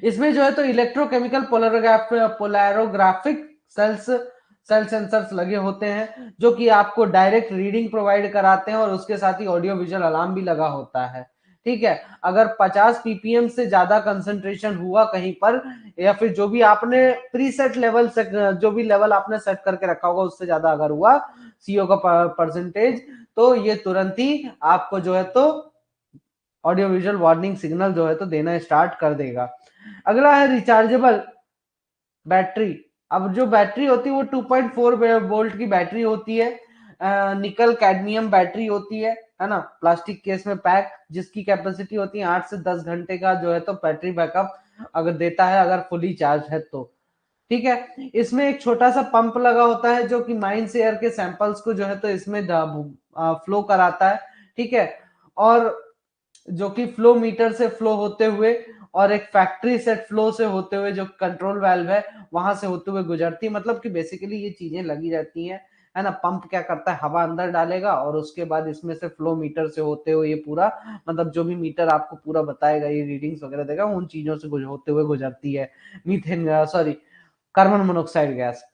इसमें जो है तो इलेक्ट्रोकेमिकल पोलैरोग्राफिक सेल्स सेल सेंसर्स लगे होते हैं जो कि आपको डायरेक्ट रीडिंग प्रोवाइड कराते हैं, और उसके साथ ही ऑडियो विजुअल अलार्म भी लगा होता है। ठीक है, अगर 50 पीपीएम से ज्यादा कंसंट्रेशन हुआ कहीं पर, या फिर जो भी आपने प्रीसेट लेवल से, जो भी लेवल आपने सेट करके रखा होगा उससे ज्यादा अगर हुआ सीओ का परसेंटेज, तो ये तुरंत ही आपको जो है तो ऑडियो विजुअल वार्निंग सिग्नल जो है तो देना स्टार्ट कर देगा। अगला है रिचार्जेबल बैटरी। अब जो बैटरी होती है वो 2.4 वोल्ट की बैटरी होती है, निकल कैडमियम बैटरी होती है ना, प्लास्टिक केस में पैक, जिसकी कैपेसिटी होती है 8 से 10 घंटे का जो है तो बैटरी बैकअप अगर देता है, अगर फुली चार्ज है तो। ठीक है, इसमें एक छोटा सा पंप लगा होता है जो कि माइंस एयर के सैंपल्स को जो है तो इसमें फ्लो कराता है। ठीक है, और जो कि फ्लो मीटर से फ्लो होते हुए और एक फैक्ट्री सेट फ्लो से होते हुए जो कंट्रोल वाल्व है वहां से होते हुए गुजरती है। मतलब कि बेसिकली ये चीजें लगी रहती हैं, है ना। पंप क्या करता है, हवा अंदर डालेगा और उसके बाद इसमें से फ्लो मीटर से होते हुए ये पूरा, मतलब जो भी मीटर आपको पूरा बताएगा, ये रीडिंग्स वगैरह देगा, उन चीजों से होते हुए गुजरती है methane, sorry, carbon monoxide gas.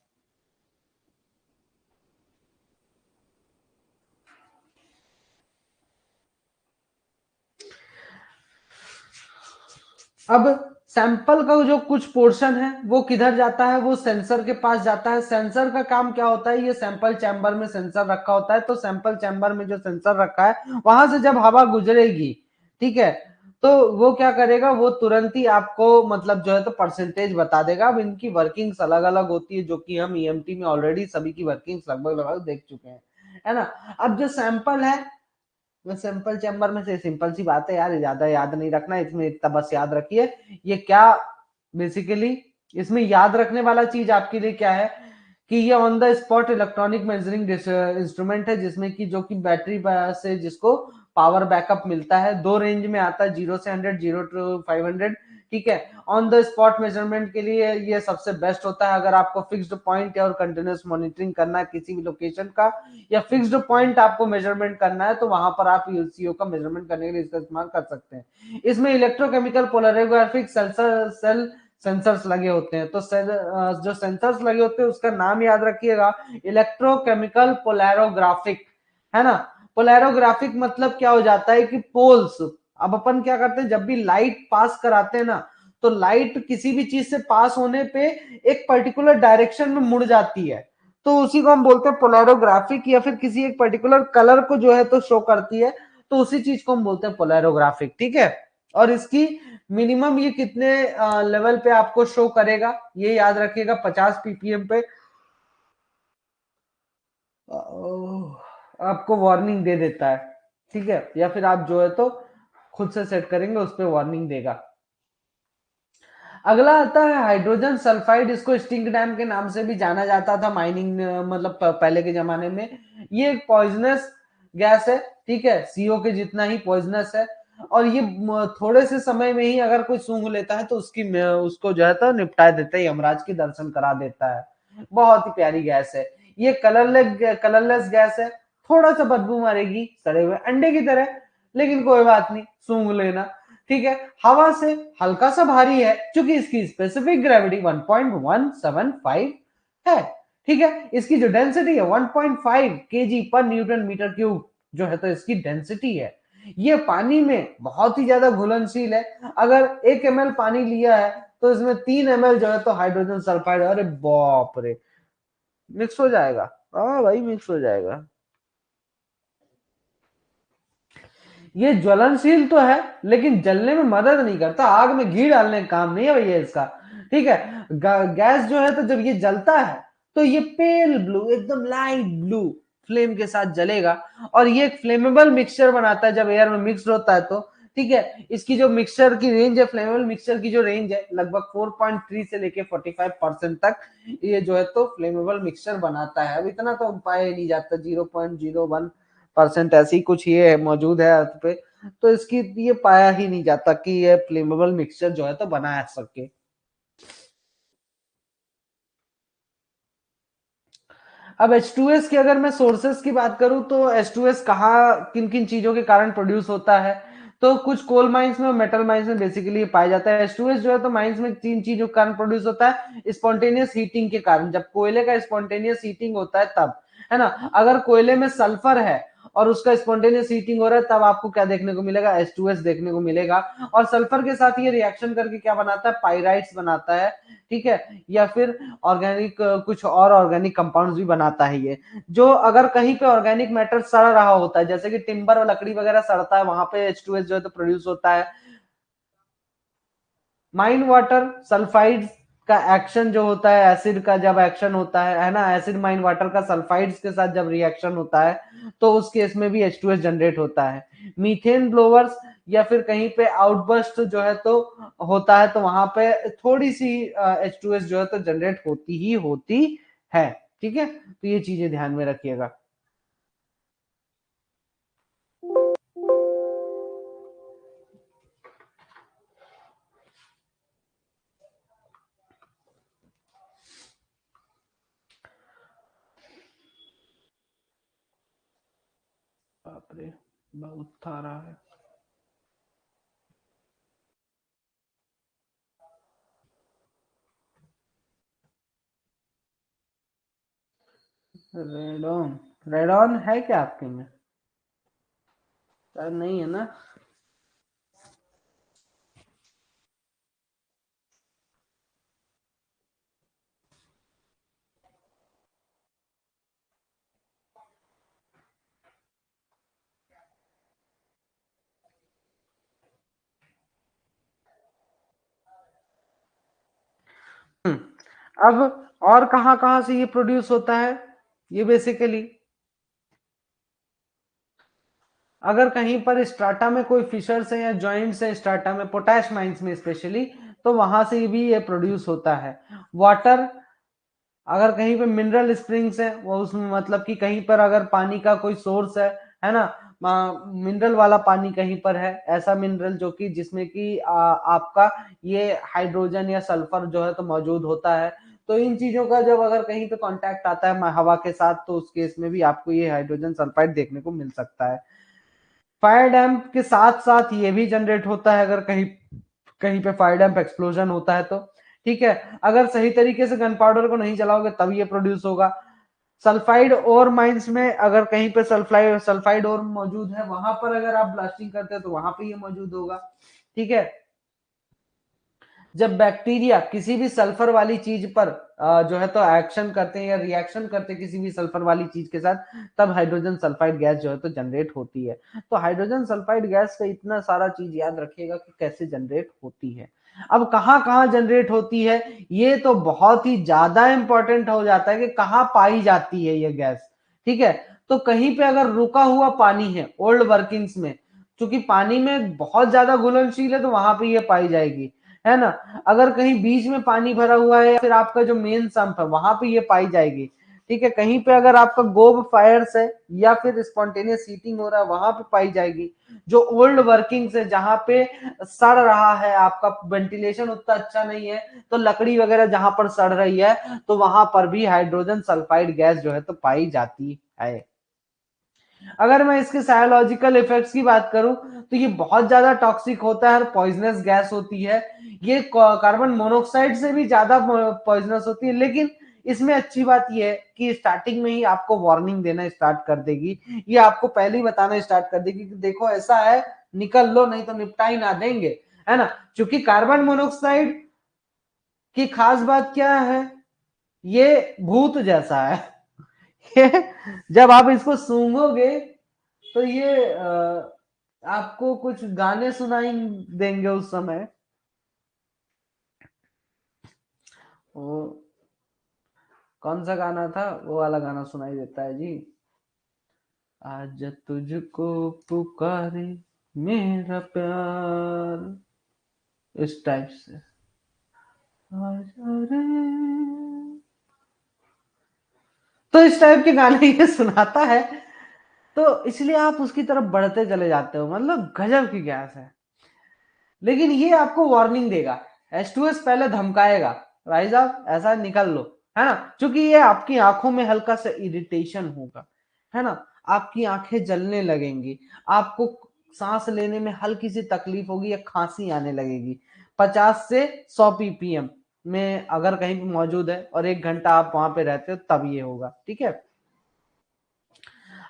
अब सैंपल का जो कुछ पोर्शन है वो किधर जाता है, वो सेंसर के पास जाता है। सेंसर का काम क्या होता है, ये सैंपल चैम्बर में सेंसर रखा होता है, तो सैंपल चैम्बर में जो सेंसर रखा है वहां से जब हवा गुजरेगी, ठीक है, तो वो क्या करेगा, वो तुरंत ही आपको मतलब जो है तो परसेंटेज बता देगा। अब इनकी वर्किंग्स अलग अलग होती है, जो कि हम ईएमटी में ऑलरेडी सभी की वर्किंग्स लगभग लगभग देख चुके हैं, है ना। अब जो सैंपल है, वो सैंपल चैम्बर में से, सिंपल सी बात है यार, ज्यादा याद नहीं रखना इसमें, इतना बस याद रखिए ये क्या बेसिकली इसमें याद रखने वाला चीज आपके लिए क्या है कि ये on the spot electronic measuring instrument है, जिसमें कि जो कि बैटरी से जिसको पावर बैकअप मिलता है। दो रेंज में आता है, 0 से 100, 0 to 500, ठीक है। ऑन द स्पॉट मेजरमेंट के लिए ये सबसे बेस्ट होता है। अगर आपको फिक्स्ड पॉइंट और कंटिन्यूस मॉनिटरिंग करना है किसी भी लोकेशन का, या फिक्स्ड पॉइंट आपको मेजरमेंट करना है, तो वहां पर आप यूसीओ का मेजरमेंट करने के लिए इसका इस्तेमाल कर सकते हैं। इसमें इलेक्ट्रोकेमिकल पोलरिग्राफिक सेंसर सेल सेंसर्स लगे होते हैं। तो जो सेंसर्स लगे होते हैं उसका नाम याद रखिएगा, इलेक्ट्रोकेमिकल पोलैरोग्राफिक, है ना। पोलैरोग्राफिक मतलब क्या हो जाता है कि पोल्स, अब अपन क्या करते हैं जब भी लाइट पास कराते हैं ना, तो लाइट किसी भी चीज से पास होने पे एक पर्टिकुलर डायरेक्शन में मुड़ जाती है, तो उसी को हम बोलते हैं पोलैरोग्राफिक, या फिर किसी एक पर्टिकुलर कलर को जो है तो शो करती है, तो उसी चीज को हम बोलते हैं पोलैरोग्राफिक, ठीक है। और इसकी मिनिमम ये कितने लेवल पे आपको शो करेगा, ये याद रखिएगा, 50 पीपीएम पे आपको वार्निंग दे देता है, ठीक है। या फिर आप जो है तो खुद से सेट करेंगे, उस पर वार्निंग देगा। अगला आता है हाइड्रोजन सल्फाइड, इसको स्टिंग डैम के नाम से भी जाना जाता था माइनिंग, मतलब पहले के जमाने में। ये एक पॉइजनस गैस है, ठीक है, सीओ के जितना ही पॉइजनस है। और ये थोड़े से समय में ही अगर कोई सूंघ लेता है तो उसको जो है तो निपटा देता है, यमराज के दर्शन करा देता है। बहुत ही प्यारी गैस है। ये कलरलेस गैस है, थोड़ा सा बदबू मारेगी सड़े हुए अंडे की तरह, लेकिन कोई बात नहीं, सूंघ लेना, ठीक है। हवा से हल्का सा भारी है, क्योंकि इसकी स्पेसिफिक ग्रेविटी 1.175 है, ठीक है। इसकी जो डेंसिटी है 1.5 केजी पर न्यूटन मीटर क्यूब जो है तो इसकी डेंसिटी है। ये पानी में बहुत ही ज्यादा घुलनशील है। अगर 1 ml पानी लिया है तो इसमें 3 ml जो है तो हाइड्रोजन सल्फाइड, अरे बाप रे, मिक्स हो जाएगा। हाँ भाई, मिक्स हो जाएगा। ये ज्वलनशील तो है, लेकिन जलने में मदद नहीं करता, आग में घी डालने का काम नहीं है भैया इसका, ठीक है। गैस जो है तो जब ये जलता है तो ये पेल ब्लू, एकदम लाइट ब्लू फ्लेम के साथ जलेगा। और ये एक फ्लेमेबल मिक्सचर बनाता है जब एयर में मिक्स होता है तो, ठीक है। इसकी जो मिक्सचर की रेंज है, फ्लेमेबल मिक्सचर की जो रेंज है लगभग 4.3 से लेके 45% तक, ये जो है तो फ्लेमेबल मिक्सचर बनाता है। अब इतना तो पाया नहीं जाता, 0.01% ऐसी कुछ ये है, मौजूद है अर्थ पे, तो इसकी ये पाया ही नहीं जाता कि ये फ्लेमेबल मिक्सचर जो है तो बना सके। अब H2S की अगर मैं सोर्सेस की बात करूं तो H2S कहाँ किन किन चीजों के कारण प्रोड्यूस होता है, तो कुछ कोल माइंस में और मेटल माइंस में बेसिकली पाया जाता है। H2S जो है तो माइंस में 3 चीजों के कारण प्रोड्यूस होता है। स्पॉन्टेनियस हीटिंग के कारण, जब कोयले का स्पॉन्टेनियस हीटिंग होता है तब, है ना। अगर कोयले में सल्फर है और उसका स्पॉन्टेनियस हीटिंग हो रहा है, तब आपको क्या देखने को मिलेगा, H2S देखने को मिलेगा। और सल्फर के साथ ये रिएक्शन करके क्या बनाता है, पाइराइट्स बनाता है, ठीक है। या फिर ऑर्गेनिक कुछ और ऑर्गेनिक कंपाउंड्स भी बनाता है ये। जो अगर कहीं पे ऑर्गेनिक मैटर सड़ रहा होता है, जैसे कि टिम्बर और लकड़ी वगैरह सड़ता है, वहां पे H2S जो है तो प्रोड्यूस होता है। माइन वाटर सल्फाइड्स का एक्शन जो होता है, एसिड का जब एक्शन होता है ना, एसिड माइन वाटर का सल्फाइड्स के साथ जब रिएक्शन होता है, तो उस केस में भी H2S जनरेट होता है। मीथेन ब्लोवर्स या फिर कहीं पे आउटबर्स्ट जो है तो होता है, तो वहां पे थोड़ी सी H2S जो है तो जनरेट होती ही होती है, ठीक है। तो ये चीजें ध्यान में रखिएगा। बाप रे, बहुत था रहा है। रेडॉन, रेडॉन है क्या आपके में? शायद नहीं है ना। अब और कहाँ कहाँ से ये प्रोड्यूस होता है, ये बेसिकली अगर कहीं पर स्ट्राटा में कोई फिशर्स है या जॉइंट्स है स्ट्राटा में, पोटैश माइंस में स्पेशली, तो वहां से भी ये प्रोड्यूस होता है। वाटर, अगर कहीं पे मिनरल स्प्रिंग्स है, वो उसमें मतलब कि कहीं पर अगर पानी का कोई सोर्स है ना, मिनरल वाला पानी कहीं पर है, ऐसा मिनरल जो कि जिसमें कि आपका ये हाइड्रोजन या सल्फर जो है तो मौजूद होता है, तो इन चीजों का जब अगर कहीं पे कांटेक्ट आता है हवा के साथ, तो उस केस में भी आपको ये हाइड्रोजन सल्फाइड देखने को मिल सकता है। फायर डैम्प के साथ साथ ये भी जनरेट होता है अगर कहीं कहीं पे फायर डैम्प एक्सप्लोजन होता है तो, ठीक है। अगर सही तरीके से गन पाउडर को नहीं चलाओगे तब ये प्रोड्यूस होगा। सल्फाइड और माइंस में अगर कहीं पे सल्फाइड सल्फाइड और मौजूद है, वहां पर अगर आप ब्लास्टिंग करते हैं तो वहां पे ये मौजूद होगा, ठीक है। जब बैक्टीरिया किसी भी सल्फर वाली चीज पर जो है तो एक्शन करते हैं या रिएक्शन करते हैं किसी भी सल्फर वाली चीज के साथ, तब हाइड्रोजन सल्फाइड गैस जो है तो जनरेट होती है। तो हाइड्रोजन सल्फाइड गैस का इतना सारा चीज याद रखिएगा कि कैसे जनरेट होती है। अब कहाँ कहाँ जनरेट होती है, ये तो बहुत ही ज्यादा इंपॉर्टेंट हो जाता है कि कहाँ पाई जाती है ये गैस, ठीक है। तो कहीं पे अगर रुका हुआ पानी है ओल्ड वर्किंग्स में, क्योंकि पानी में बहुत ज्यादा घुलनशील है, तो वहां पे ये पाई जाएगी, है ना। अगर कहीं बीच में पानी भरा हुआ है या फिर आपका जो मेन संप है वहां पे ये पाई जाएगी, ठीक है। कहीं पे अगर आपका गोब फायर्स है या फिर स्पॉन्टेनियस हीटिंग हो रहा है वहां पे पाई जाएगी। जो ओल्ड वर्किंग्स है जहां पे सड़ रहा है, आपका वेंटिलेशन उतना अच्छा नहीं है, तो लकड़ी वगैरह जहां पर सड़ रही है, तो वहां पर भी हाइड्रोजन सल्फाइड गैस जो है तो पाई जाती है। अगर मैं इसके सायोलॉजिकल इफेक्ट्स की बात करूं, तो ये बहुत ज्यादा टॉक्सिक होता है और पॉइजनस गैस होती है। ये कार्बन मोनोऑक्साइड से भी ज्यादा पॉइजनस होती है, लेकिन इसमें अच्छी बात यह है कि स्टार्टिंग में ही आपको वार्निंग देना स्टार्ट कर देगी, ये आपको पहले ही बताना स्टार्ट कर देगी कि देखो ऐसा है, निकल लो नहीं तो निपटा ही ना देंगे, है ना। क्योंकि कार्बन मोनोऑक्साइड की खास बात क्या है, ये भूत जैसा है। ये जब आप इसको सूंघोगे तो ये आपको कुछ गाने सुनाई देंगे उस समय। वो कौन सा गाना था, वो वाला गाना सुनाई देता है जी। आज तुझको पुकारे मेरा प्यार, इस टाइप से। आजा रे, तो इस टाइप के गाने ये सुनाता है, तो इसलिए आप उसकी तरफ बढ़ते चले जाते हो, मतलब गजब की गैस है। लेकिन ये आपको वार्निंग देगा, H2S पहले धमकाएगा, भाई साहब ऐसा निकल लो, है ना। क्योंकि ये आपकी आंखों में हल्का सा इरिटेशन होगा, है ना। आपकी आंखें जलने लगेंगी, आपको सांस लेने में हल्की सी तकलीफ होगी या खांसी आने लगेगी। 50 से 100 ppm में अगर कहीं पे मौजूद है और 1 घंटा आप वहां पे रहते हो तब ये होगा, ठीक है।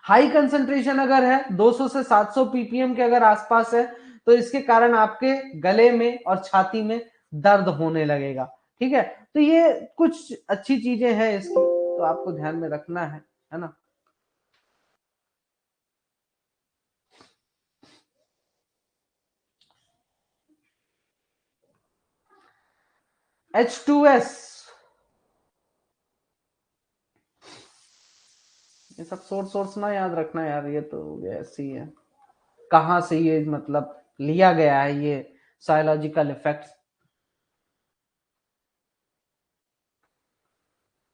हाई कंसंट्रेशन अगर है 200 से 700 ppm के अगर आसपास है, तो इसके कारण आपके गले में और छाती में दर्द होने लगेगा, ठीक है। तो ये कुछ अच्छी चीजें हैं इसकी, तो आपको ध्यान में रखना है ना। H2S, ये सब सोर्स ना याद रखना यार, ये तो ऐसे ही है, कहाँ से ये मतलब लिया गया है ये साइकोलॉजिकल इफेक्ट्स।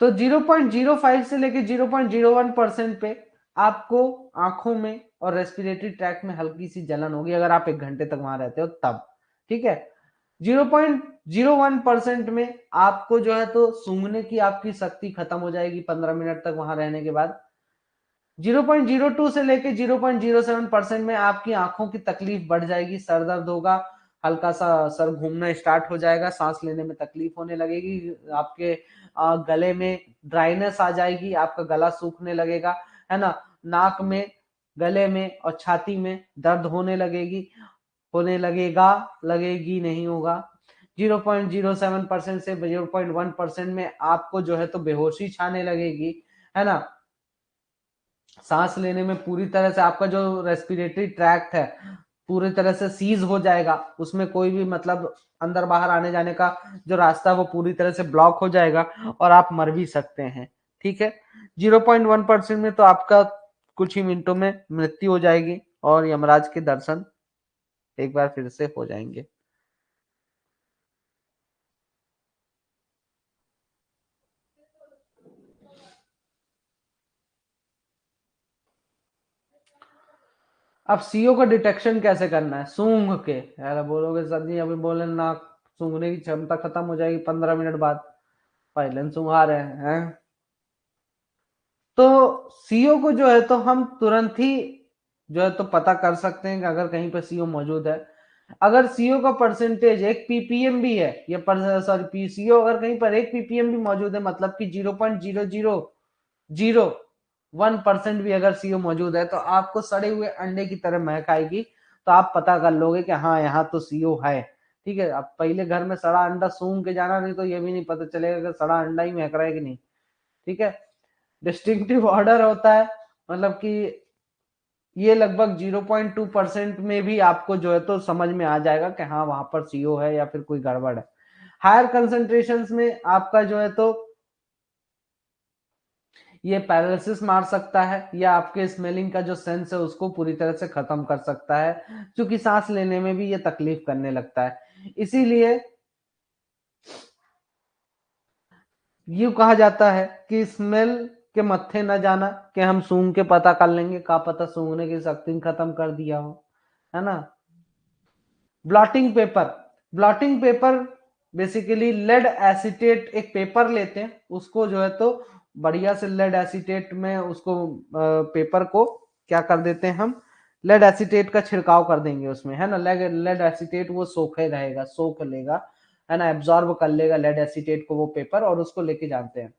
तो 0.05 से लेके 0.01% पे आपको आंखों में और रेस्पिरेटरी ट्रैक में हल्की सी जलन होगी अगर आप 1 घंटे तक वहां रहते हो तब, ठीक है। 0.01% में आपको जो है तो सूंघने की आपकी शक्ति खत्म हो जाएगी 15 मिनट तक वहां रहने के बाद। 0.02 से लेके 0.07% में आपकी आंखों की तकलीफ बढ़ जाएगी, सर दर्द होगा, हल्का सा सर घूमना स्टार्ट हो जाएगा, सांस लेने में तकलीफ होने लगेगी, आपके गले में ड्राइनेस आ जाएगी, आपका गला सूखने लगेगा, है ना। नाक में, गले में और छाती में दर्द होने लगेगी, होने लगेगा, लगेगी नहीं होगा। 0.07% से 0.1% में आपको जो है तो बेहोशी छाने लगेगी, है ना। सांस लेने में पूरी तरह से आपका जो रेस्पिरेटरी ट्रैक्ट है पूरी तरह से सीज हो जाएगा, उसमें कोई भी मतलब अंदर बाहर आने जाने का जो रास्ता है वो पूरी तरह से ब्लॉक हो जाएगा और आप मर भी सकते हैं। ठीक है, 0.1% में तो आपका कुछ ही मिनटों में मृत्यु हो जाएगी और यमराज के दर्शन एक बार फिर से हो जाएंगे। अब सीओ का डिटेक्शन कैसे करना है? सूंघ के। यार बोलोगे सर जी अभी बोले ना सूंघने की क्षमता खत्म हो जाएगी 15 मिनट बाद, पहले सूंघा रहे हैं। तो सीओ को जो है तो हम तुरंत ही जो है तो पता कर सकते हैं कि अगर कहीं पर सीओ मौजूद है। अगर सीओ का परसेंटेज 1 ppm भी है, या सॉरी पीसीओ अगर कहीं पर 1 ppm भी मौजूद है, मतलब कि 0.0001% भी अगर सीओ मौजूद है, तो आपको सड़े हुए अंडे की तरह महक आएगी। तो आप पता कर लोगे कि हाँ यहाँ तो सीओ है। ठीक है, अब पहले घर में सड़ा अंडा सूंघ के जाना, नहीं तो ये भी नहीं पता चलेगा कि सड़ा अंडा ही महक रहा है कि नहीं। ठीक है, डिस्टिंक्टिव ऑर्डर होता है, मतलब कि ये लगभग 0.2% में भी आपको जो है तो समझ में आ जाएगा कि हाँ वहां पर सीओ है या फिर कोई गड़बड़ है। हायर कंसेंट्रेशंस में आपका जो है तो ये पैरालिसिस मार सकता है, या आपके स्मेलिंग का जो सेंस है उसको पूरी तरह से खत्म कर सकता है, क्योंकि सांस लेने में भी ये तकलीफ करने लगता है। इसीलिए यूं कहा जाता है कि स्मेल के मत्थे न जाना, कि हम सूंघ के पता कर लेंगे, का पता सूंघने की शक्ति खत्म कर दिया हो, है ना। Blotting paper, blotting paper basically lead acetate, एक पेपर लेते हैं उसको जो है तो बढ़िया से लेड एसीटेट में उसको पेपर को क्या कर देते हैं हम, लेड एसीटेट का छिड़काव कर देंगे उसमें, है ना। लेड एसीटेट वो सोखे रहेगा, सोख लेगा, है ना, एब्जॉर्ब कर लेगा लेड एसीटेट को वो पेपर, और उसको लेके जाते हैं।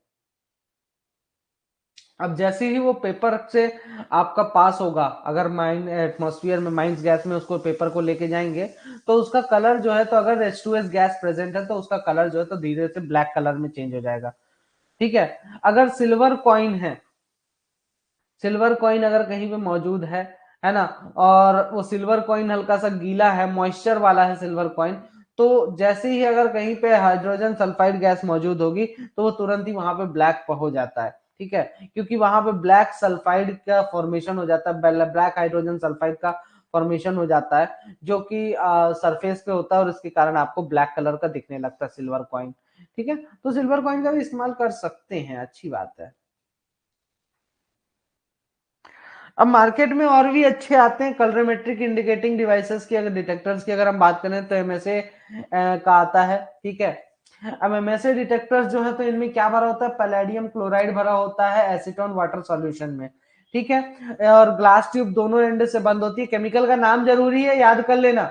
अब जैसे ही वो पेपर से आपका पास होगा, अगर माइन एटमॉस्फेयर में माइंस गैस में उसको पेपर को लेके जाएंगे, तो उसका कलर जो है तो अगर H2S गैस प्रेजेंट है तो उसका कलर जो है तो धीरे से ब्लैक कलर में चेंज हो जाएगा। ठीक है, अगर सिल्वर कॉइन है, सिल्वर कॉइन अगर कहीं पे मौजूद है ना, और वो सिल्वर कॉइन हल्का सा गीला है, मॉइस्चर वाला है सिल्वर कॉइन, तो जैसे ही अगर कहीं पे हाइड्रोजन सल्फाइड गैस मौजूद होगी तो वो तुरंत ही वहां पे ब्लैक हो जाता है। ठीक है, क्योंकि वहां पे ब्लैक सल्फाइड का फॉर्मेशन हो जाता है, ब्लैक हाइड्रोजन सल्फाइड का फॉर्मेशन हो जाता है, जो कि सरफेस पे होता है, और इसके कारण आपको ब्लैक कलर का दिखने लगता है सिल्वर कॉइन। ठीक है, तो सिल्वर कॉइन का भी इस्तेमाल कर सकते हैं, अच्छी बात है। अब मार्केट में और भी अच्छे आते हैं कलरीमेट्रिक इंडिकेटिंग डिवाइसेस की, अगर डिटेक्टर्स की अगर हम बात करें तो एमएसए का आता है। ठीक है, अब एमएसए डिटेक्टर्स जो है तो इनमें क्या भरा होता है, पैलेडियम क्लोराइड भरा होता है एसीटोन वाटर सॉल्यूशन में। ठीक है, और ग्लास ट्यूब दोनों एंड से बंद होती है, केमिकल का नाम जरूरी है, याद कर लेना।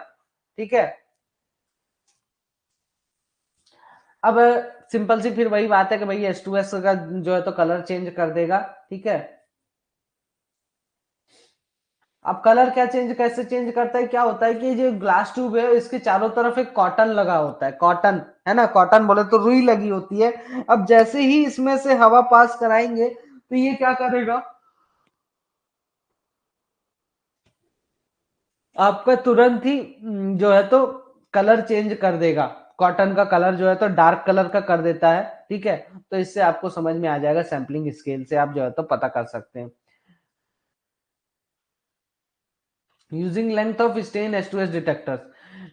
ठीक है, अब सिंपल सी फिर वही बात है कि भाई H2S का जो है तो कलर चेंज कर देगा। ठीक है, अब कलर क्या चेंज, कैसे चेंज करता है, क्या होता है कि जो ग्लास ट्यूब है इसके चारों तरफ एक कॉटन लगा होता है, कॉटन, है ना, कॉटन बोले तो रुई लगी होती है। अब जैसे ही इसमें से हवा पास कराएंगे तो ये क्या करेगा, आपका तुरंत ही जो है तो कलर चेंज कर देगा, कॉटन का कलर जो है तो डार्क कलर का कर देता है। ठीक है, तो इससे आपको समझ में आ जाएगा, सैंपलिंग स्केल से आप जो है तो पता कर सकते हैं। Using length of stain H2S detectors,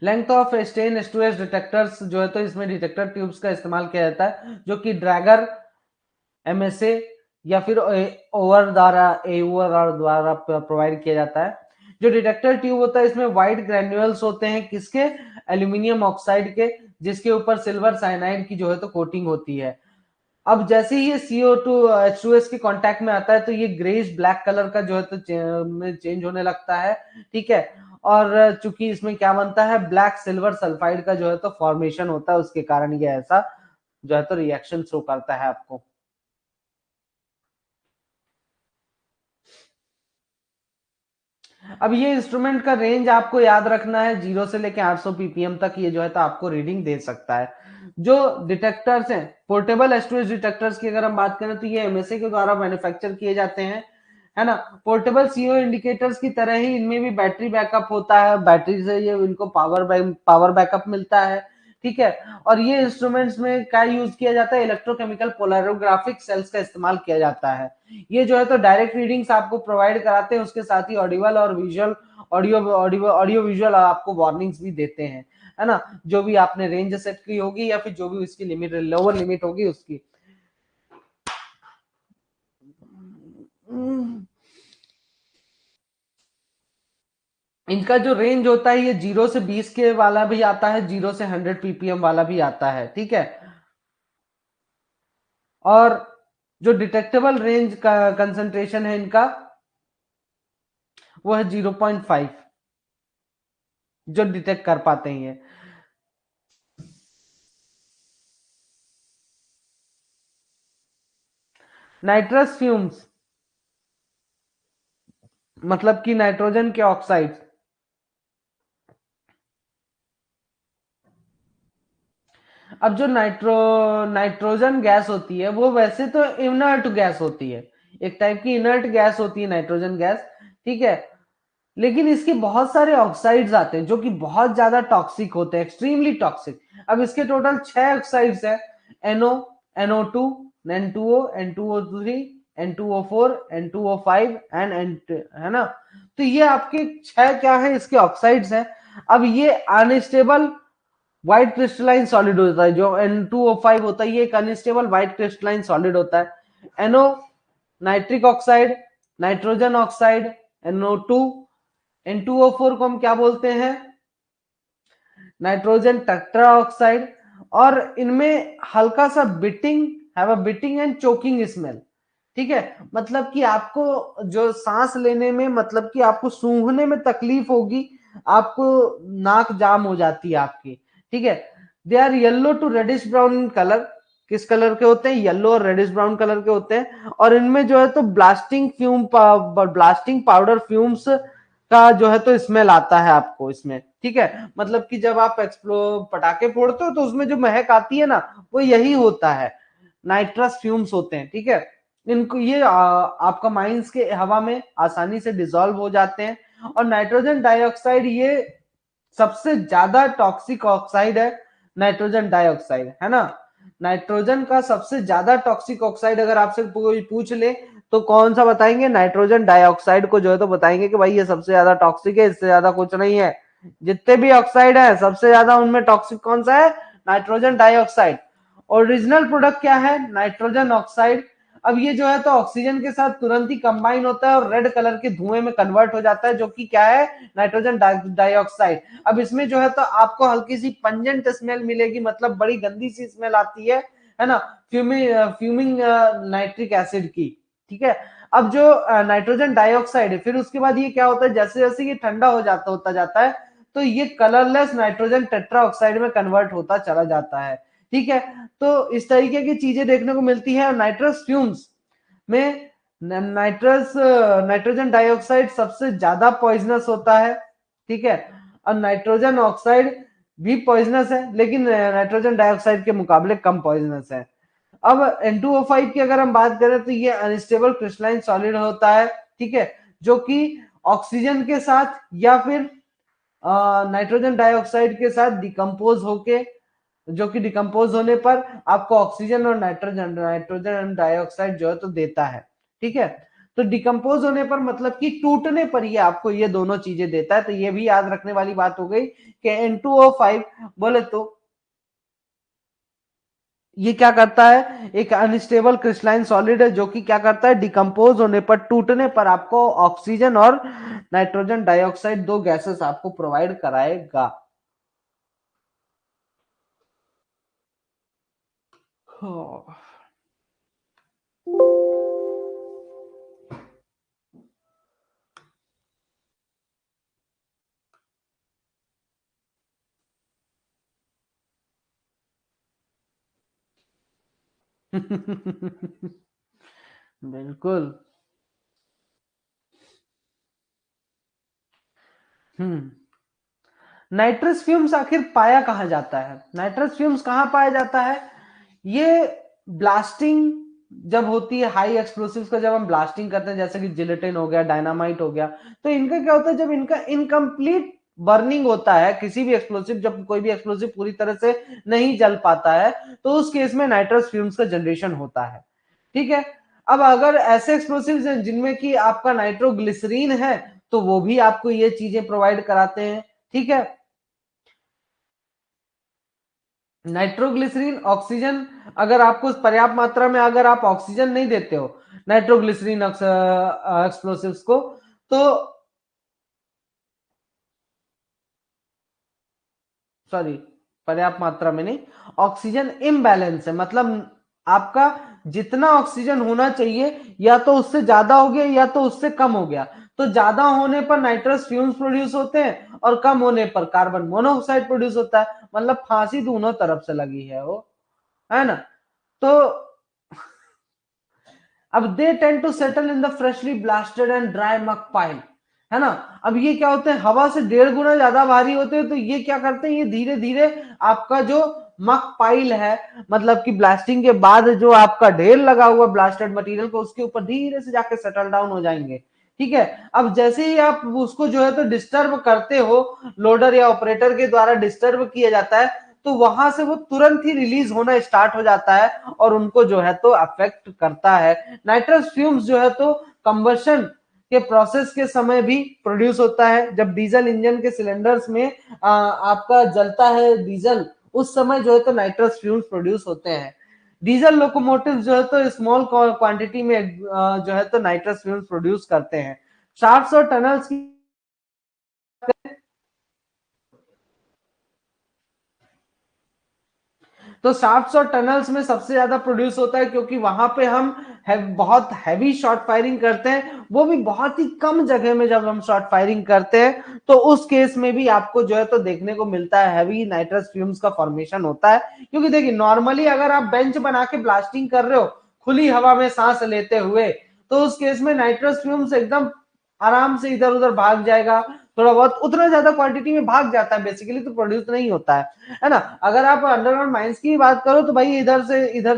length of stain H2S detectors जो है तो इसमें डिटेक्टर ट्यूब्स का इस्तेमाल किया जाता है, जो कि ड्रैगर, एमएसए या फिर ओवर द्वारा, एओवर द्वारा प्रोवाइड किया जाता है। जो डिटेक्टर ट्यूब होता है इसमें व्हाइट ग्रेन्यूल्स होते हैं, किसके, एल्यूमिनियम ऑक्साइड के, जिसके ऊपर सिल्वर साइनाइड की जो है तो कोटिंग होती है। अब जैसे ही ये CO2 H2S के कांटेक्ट में आता है तो ये ग्रेइश ब्लैक कलर का जो है तो में चेंज होने लगता है। ठीक है, और चूंकि इसमें क्या बनता है, ब्लैक सिल्वर सल्फाइड का जो है तो फॉर्मेशन होता है, उसके कारण ये ऐसा जो है तो रिएक्शन शो करता है आपको। अब ये इंस्ट्रूमेंट का रेंज आपको याद रखना है, 0 से लेके 800 ppm तक ये जो है तो आपको रीडिंग दे सकता है। जो डिटेक्टर्स हैं, पोर्टेबल H2S डिटेक्टर्स की अगर हम बात करें तो ये एमएसए के द्वारा मैन्युफैक्चर किए जाते हैं, है ना। पोर्टेबल सीओ इंडिकेटर्स की तरह ही इनमें भी बैटरी बैकअप होता है, बैटरी से ये इनको पावर बैकअप मिलता है। ठीक है। और ये इंस्ट्रूमेंट्स में क्या यूज किया जाता है, इलेक्ट्रोकेमिकल पोलैरोग्राफिक सेल्स का इस्तेमाल किया जाता है। ये जो है तो डायरेक्ट रीडिंग्स आपको प्रोवाइड कराते हैं, उसके साथ ही ऑडिबल और विजुअल ऑडियो विजुअल आपको वार्निंग्स भी देते हैं, है ना, जो भी आपने रेंज सेट की होगी या फिर जो भी उसकी लिमिट लोअर लिमिट होगी उसकी। इनका जो रेंज होता है ये 0 से 20 के वाला भी आता है, 0 से 100 ppm वाला भी आता है, ठीक है। और जो डिटेक्टेबल रेंज का कंसंट्रेशन है इनका वो है 0.5, जो डिटेक्ट कर पाते हैं ये। नाइट्रस फ्यूम्स मतलब कि नाइट्रोजन के ऑक्साइड। अब जो नाइट्रोजन गैस होती है वो वैसे तो इनर्ट गैस होती है, एक टाइप की इनर्ट गैस होती है नाइट्रोजन गैस, ठीक है। लेकिन इसके बहुत सारे ऑक्साइड्स आते हैं जो कि बहुत ज्यादा टॉक्सिक होते हैं, एक्सट्रीमली टॉक्सिक। अब इसके टोटल 6 ऑक्साइड्स है, NO, NO2, N2O, N2O3, N2O4, N2O5 and है ना। तो ये आपके 6 क्या है इसके ऑक्साइड्स हैं। अब ये अनस्टेबल व्हाइट क्रिस्टलाइन सॉलिड होता है, जो N2O5 होता है ये एक अनस्टेबल व्हाइट क्रिस्टलाइन सॉलिड होता है। NO nitric oxide, nitrogen oxide, NO2, N2O4 को हम क्या बोलते हैं, नाइट्रोजन टेट्रा ऑक्साइड। और इनमें हल्का सा beating, have a beating and choking smell, ठीक है। मतलब कि आपको जो सांस लेने में, मतलब कि आपको सूंघने में तकलीफ होगी, आपको नाक जाम हो जाती है आपकी, ठीक है। They are yellow to reddish brown colour, किस कलर के होते हैं, येलो और रेडिश ब्राउन कलर के होते हैं। और इनमें जो है तो ब्लास्टिंग पाउडर फ्यूम्स का जो है तो स्मेल आता है आपको इसमें, ठीक है। मतलब कि जब आप पटाखे फोड़ते हो तो उसमें जो महक आती है ना, वो यही होता है, नाइट्रस फ्यूम्स होते हैं, ठीक है। इनको ये आपका माइंस के हवा में आसानी से डिसॉल्व हो जाते हैं। और नाइट्रोजन डाइऑक्साइड ये सबसे ज्यादा टॉक्सिक ऑक्साइड है, नाइट्रोजन डाइऑक्साइड, है ना। नाइट्रोजन का सबसे ज्यादा टॉक्सिक ऑक्साइड अगर आपसे कोई पूछ ले तो कौन सा बताएंगे, नाइट्रोजन डाइऑक्साइड को जो है तो बताएंगे कि भाई ये सबसे ज्यादा टॉक्सिक है, इससे ज्यादा कुछ नहीं है। जितने भी ऑक्साइड है सबसे ज्यादा उनमें टॉक्सिक कौन सा है, नाइट्रोजन डाइऑक्साइड। ओरिजिनल प्रोडक्ट क्या है, नाइट्रोजन ऑक्साइड। अब ये जो है तो ऑक्सीजन के साथ तुरंत ही कंबाइन होता है और रेड कलर के धुएं में कन्वर्ट हो जाता है, जो कि क्या है, नाइट्रोजन डाइऑक्साइड। अब इसमें जो है तो आपको हल्की सी पंजेंट स्मेल मिलेगी, मतलब बड़ी गंदी सी स्मेल आती है ना, फ्यूमिंग नाइट्रिक एसिड की, ठीक है। अब जो नाइट्रोजन डाइऑक्साइड है, फिर उसके बाद ये क्या होता है, जैसे जैसे ये ठंडा होता जाता है तो ये कलरलेस नाइट्रोजन टेट्रा ऑक्साइड में कन्वर्ट होता चला जाता है, ठीक है। तो इस तरीके की चीजें देखने को मिलती है। नाइट्रस फ्यूम्स में नाइट्रोजन डाइऑक्साइड सबसे ज्यादा पॉइजनस होता है, ठीक है। और नाइट्रोजन ऑक्साइड भी पॉइजनस है, लेकिन नाइट्रोजन डाइऑक्साइड के मुकाबले कम पॉइजनस है। अब N2O5 की अगर हम बात करें तो ये अनस्टेबल क्रिस्टलाइन सॉलिड होता है, ठीक है, जो कि ऑक्सीजन के साथ या फिर नाइट्रोजन डाइऑक्साइड के साथ डिकम्पोज होके, जो कि डिकम्पोज होने पर आपको ऑक्सीजन और नाइट्रोजन डाइऑक्साइड जो है तो देता है, ठीक है। तो डिकम्पोज होने पर मतलब कि टूटने पर ये आपको ये दोनों चीजें देता है। तो ये भी याद रखने वाली बात हो गई कि N2O5 बोले तो ये क्या करता है, एक अनस्टेबल क्रिस्टलाइन सॉलिड है, जो कि क्या करता है, डिकम्पोज होने पर, टूटने पर आपको ऑक्सीजन और नाइट्रोजन डाइऑक्साइड दो गैसेस आपको प्रोवाइड कराएगा। बिल्कुल। हम्म। नाइट्रस फ्यूम्स आखिर पाया कहाँ जाता है, नाइट्रस फ्यूम्स कहाँ पाया जाता है, ये ब्लास्टिंग जब होती है, हाई एक्सप्लोसिव्स का जब हम ब्लास्टिंग करते हैं, जैसे कि जिलेटिन हो गया, डायनामाइट हो गया, तो इनका क्या होता है, जब इनका इनकम्प्लीट बर्निंग होता है किसी भी एक्सप्लोसिव, जब कोई भी एक्सप्लोसिव पूरी तरह से नहीं जल पाता है तो उस केस में नाइट्रस फ्यूम्स का जनरेशन होता है। ठीक है, अब अगर ऐसे एक्सप्लोसिव्स हैं जिनमें कि आपका नाइट्रोग्लिसरीन है तो वो भी आपको ये चीजें प्रोवाइड कराते हैं। ठीक है, नाइट्रोग्लिसरीन ऑक्सीजन, अगर आपको पर्याप्त मात्रा में अगर आप ऑक्सीजन नहीं देते हो नाइट्रोग्लिसरीन एक्सप्लोसिव्स को, तो सॉरी, पर्याप्त मात्रा में नहीं, ऑक्सीजन इम्बैलेंस है, मतलब आपका जितना ऑक्सीजन होना चाहिए या तो उससे ज्यादा हो गया या तो उससे कम हो गया। तो ज्यादा होने पर नाइट्रस फ्यूम्स प्रोड्यूस होते हैं और कम होने पर कार्बन मोनोऑक्साइड प्रोड्यूस होता है, मतलब फांसी दोनों तरफ से लगी है वो, है ना। तो अब they tend to settle in the freshly blasted and dry muck pile, है ना। अब ये क्या होते हैं, हवा से 1.5 गुना ज्यादा भारी होते हैं, तो ये क्या करते हैं, ये धीरे धीरे आपका जो मक पाइल है, मतलब कि ब्लास्टिंग के बाद जो आपका ढेर लगा हुआ ब्लास्टेड मटेरियल को, उसके ऊपर धीरे से जाके सेटल डाउन हो जाएंगे। ठीक है, अब जैसे ही आप उसको जो है तो डिस्टर्ब करते हो, लोडर या ऑपरेटर के द्वारा डिस्टर्ब किया जाता है, तो वहां से वो तुरंत ही रिलीज होना स्टार्ट हो जाता है और उनको जो है तो अफेक्ट करता है। नाइट्रस फ्यूम्स जो है तो कंबशन के प्रोसेस के समय भी प्रोड्यूस होता है। जब डीजल इंजन के सिलेंडर्स में आपका जलता है डीजल, उस समय जो है तो नाइट्रस फ्यूम्स प्रोड्यूस होते हैं। डीजल लोकोमोटिव जो है तो स्मॉल क्वांटिटी में जो है तो नाइट्रस फ्यूम्स प्रोड्यूस करते हैं। शाफ्ट्स और टनल्स की, तो शाफ्ट्स और टनल्स में सबसे ज्यादा प्रोड्यूस होता है, क्योंकि वहां पे हम बहुत हैवी शॉर्ट फायरिंग करते हैं, वो भी बहुत ही कम जगह में जब हम शॉर्ट फायरिंग करते हैं, तो उस केस में भी आपको जो है तो देखने को मिलता है हैवी नाइट्रस फ्यूम्स का फॉर्मेशन होता है। क्योंकि देखिए नॉर्मली अगर आप बेंच बना के ब्लास्टिंग कर रहे हो खुली हवा में सांस लेते हुए, तो उस केस में नाइट्रस फ्यूम्स एकदम आराम से इधर उधर भाग जाएगा, थोड़ा बहुत उतना ज्यादा क्वांटिटी में भाग जाता है बेसिकली, तो प्रोड्यूस नहीं होता है ना। अगर आप अंडरग्राउंड माइंस की बात करो तो भाई इधर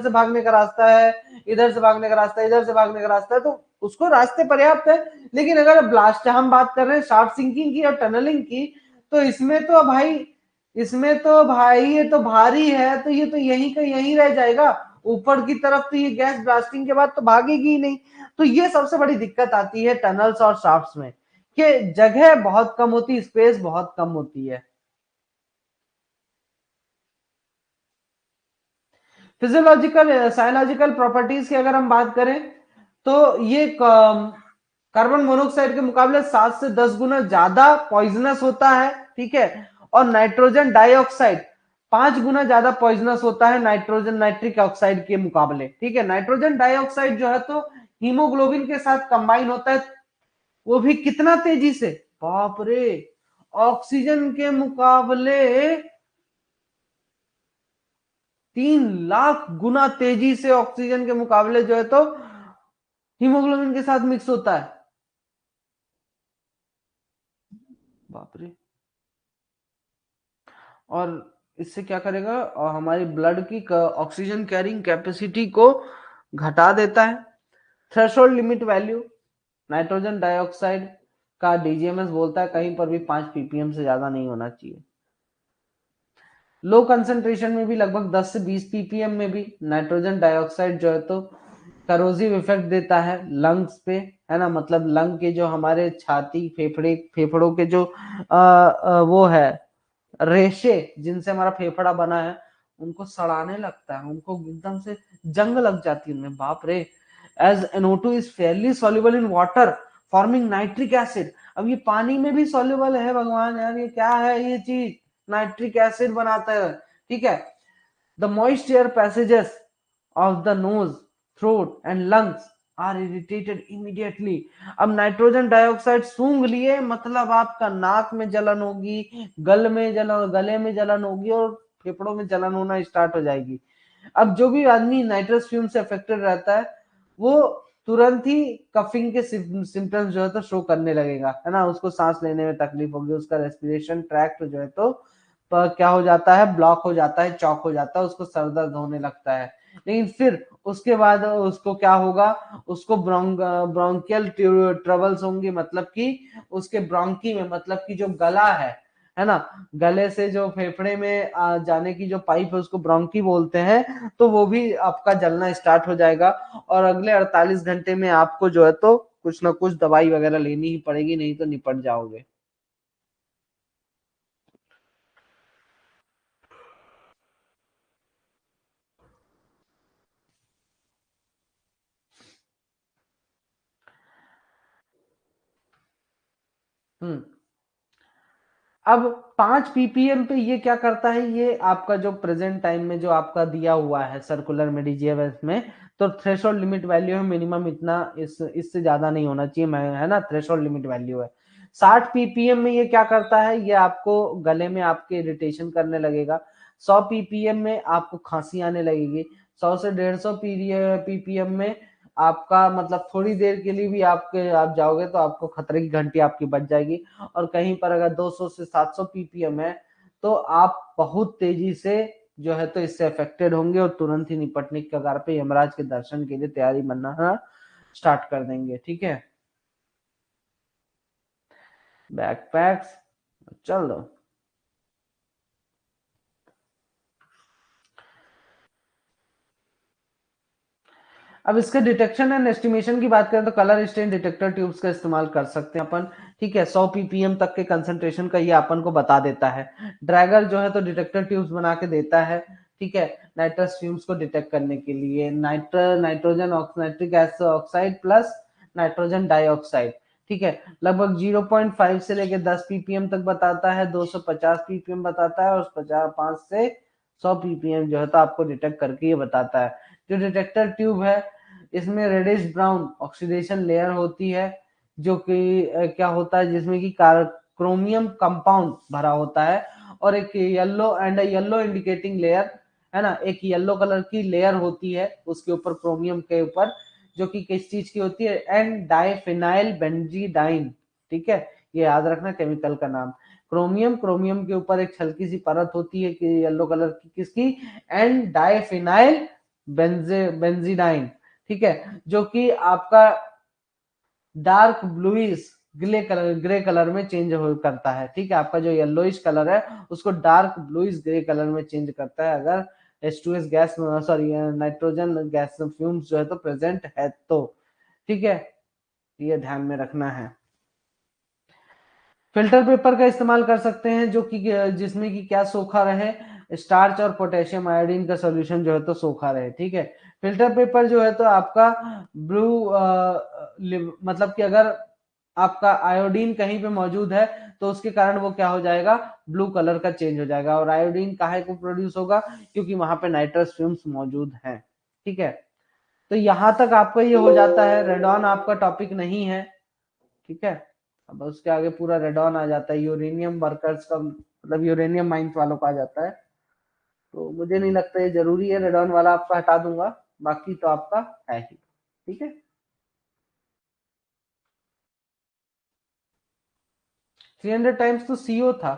से भागने का रास्ता है, इधर से भागने का रास्ता है, इधर से भागने का रास्ता है, तो उसको रास्ते पर्याप्त है। लेकिन अगर ब्लास्ट हम बात कर रहे हैं शार्प सिंकिंग की और टनलिंग की, तो इसमें तो भाई ये तो भारी है, तो ये तो यहीं का यहीं रह जाएगा, ऊपर की तरफ तो ये गैस ब्लास्टिंग के बाद तो भागेगी ही नहीं। तो ये सबसे बड़ी दिक्कत आती है टनल्स और शाफ्ट्स में, कि जगह बहुत कम होती, स्पेस बहुत कम होती है। फिजियोलॉजिकल साइकोलॉजिकल प्रॉपर्टीज की अगर हम बात करें, तो ये कार्बन मोनोऑक्साइड के मुकाबले 7 से 10 गुना ज्यादा पॉइजनस होता है। ठीक है, और नाइट्रोजन डाइऑक्साइड 5 गुना ज्यादा पॉइजनस होता है नाइट्रोजन नाइट्रिक ऑक्साइड के मुकाबले। ठीक है, नाइट्रोजन डाइऑक्साइड जो है तो हीमोग्लोबिन के साथ कंबाइन होता है, वो भी कितना तेजी से, बाप रे, ऑक्सीजन के मुकाबले 3 लाख गुना तेजी से, ऑक्सीजन के मुकाबले जो है तो हीमोग्लोबिन के साथ मिक्स होता है। बाप रे, और इससे क्या करेगा, और हमारी ब्लड की ऑक्सीजन कैरिंग कैपेसिटी को घटा देता है। Threshold limit value nitrogen dioxide का डीजीएमएस बोलता है कहीं पर भी 5 ppm से ज्यादा नहीं होना चाहिए। लो कंसेंट्रेशन में भी लगभग 10 से 20 ppm में भी नाइट्रोजन डाइऑक्साइड जो है तो करोजिव इफेक्ट देता है लंग्स पे, है ना। मतलब लंग के जो हमारे छाती फेफड़ों के जो वो है रेशे जिनसे हमारा फेफड़ा बना है, उनको सड़ाने लगता है, उनको एकदम से जंग लग जाती है उनमें, बाप रे। As NO2 is fairly soluble in water forming nitric acid, अब ये पानी में भी सॉल्युबल है, भगवान यार ये क्या है ये चीज, नाइट्रिक एसिड बनाता है। ठीक है, the moist air passages of the nose, throat and lungs are irritated immediately. अब नाइट्रोजन डाइऑक्साइड सूंघ लिए मतलब आपका नाक में जलन होगी, गले में जलन होगी और फेफड़ों में जलन होना स्टार्ट हो जाएगी। अब जो भी आदमी नाइट्रस फ्यूम से अफेक्टेड रहता है, वो तुरंत ही कफिंग के सिम्टम्स जो है तो शो करने लगेगा, है ना। उसको सांस लेने में तकलीफ होगी, उसका रेस्पिरेशन ट्रैक्ट जो है तो क्या हो जाता है, ब्लॉक हो जाता है, चौक हो जाता है, उसको सर दर्द होने लगता है। लेकिन फिर उसके बाद उसको क्या होगा, उसको ब्रोंकियल ट्रबल्स होंगी, मतलब कि उसके ब्रोंकी में, मतलब कि जो गला है है ना, गले से जो फेफड़े में जाने की जो पाइप है उसको ब्रोंकी बोलते हैं, तो वो भी आपका जलना स्टार्ट हो जाएगा। और अगले 48 घंटे में आपको जो है तो कुछ ना कुछ दवाई वगैरह लेनी ही पड़ेगी, नहीं तो निपट जाओगे। हम्म। अब 5 ppm पे ये क्या करता है, ये आपका जो प्रेजेंट टाइम में जो आपका दिया हुआ है सर्कुलर मेडिजेवस में, तो थ्रेशोल्ड लिमिट वैल्यू है मिनिमम इतना, इससे ज्यादा नहीं होना चाहिए, मैं है ना, थ्रेशोल्ड लिमिट वैल्यू है। 60 ppm में ये क्या करता है, ये आपको गले में आपके इरिटेशन करने लगेगा। 100 ppm में आपको खांसी आने लगेगी। 100 से 150 ppm में आपका मतलब थोड़ी देर के लिए भी आप जाओगे तो आपको खतरे की घंटी आपकी बज जाएगी। और कहीं पर अगर 200 से 700 ppm है तो आप बहुत तेजी से जो है तो इससे अफेक्टेड होंगे और तुरंत ही निपटने की कगार पे यमराज के दर्शन के लिए तैयारी बनना स्टार्ट कर देंगे। ठीक है, बैकपैक्स, चल दो। अब इसके डिटेक्शन एंड एस्टिमेशन की बात करें तो कलर स्टेन डिटेक्टर ट्यूब्स का इस्तेमाल कर सकते हैं अपन। ठीक है, 100 ppm तक के कंसंट्रेशन का ये अपन को बता देता है। ड्रैगर जो है तो डिटेक्टर ट्यूब्स बना के देता है। ठीक है, नाइट्रस फ्यूम्स को डिटेक्ट करने के लिए nitrogen nitric acid oxide plus nitrogen dioxide. ठीक है, लगभग 0.5 से लेकर 10 ppm तक बताता है, 250 ppm बताता है, और 5 से 100 ppm जो है तो आपको डिटेक्ट करके ये बताता है। जो डिटेक्टर ट्यूब है इसमें रेडिश ब्राउन ऑक्सीडेशन लेयर होती है, जो कि क्या होता है जिसमें कि क्रोमियम कंपाउंड भरा होता है, और एक येलो इंडिकेटिंग लेयर, है ना, एक येलो कलर की लेयर होती है उसके ऊपर, क्रोमियम के ऊपर, जो कि किस चीज की होती है, एन डाइफिनाइल बेंजीडाइन। ठीक है, ये याद रखना केमिकल का नाम। क्रोमियम के ऊपर एक हल्की सी परत होती है कि येलो कलर की, किसकी, एन डाइफिनाइल बेंजीडाइन। ठीक है, जो कि आपका डार्क ब्लूइश ग्रे कलर में चेंज हो करता है। ठीक है, आपका जो येलोइश कलर है उसको डार्क ब्लूइश ग्रे कलर में चेंज करता है अगर H2S gas, sorry, nitrogen gas fumes जो है तो प्रेजेंट है तो। ठीक है, ये ध्यान में रखना है। फिल्टर पेपर का इस्तेमाल कर सकते हैं जो कि जिसमें कि क्या सोखा रहे, स्टार्च और पोटेशियम आयोडीन का सॉल्यूशन जो है तो सोखा रहे। ठीक है, फिल्टर पेपर जो है तो आपका ब्लू मतलब कि अगर आपका आयोडीन कहीं पे मौजूद है तो उसके कारण वो क्या हो जाएगा, ब्लू कलर का चेंज हो जाएगा। और आयोडीन काहे को प्रोड्यूस होगा, क्योंकि वहां पे नाइट्रस फ्यूम्स मौजूद हैं। ठीक है, तो यहां तक आपका ये हो जाता है, रेडॉन आपका टॉपिक नहीं है। ठीक है, अब उसके आगे पूरा रेडॉन आ जाता है, यूरेनियम वर्कर्स का मतलब यूरेनियम माइंस वालों का आ जाता है। तो मुझे नहीं लगता ये जरूरी है, रेडॉन वाला आपका हटा दूंगा, बाकी तो आपका है ही। ठीक है, 300 टाइम्स तो सीओ था।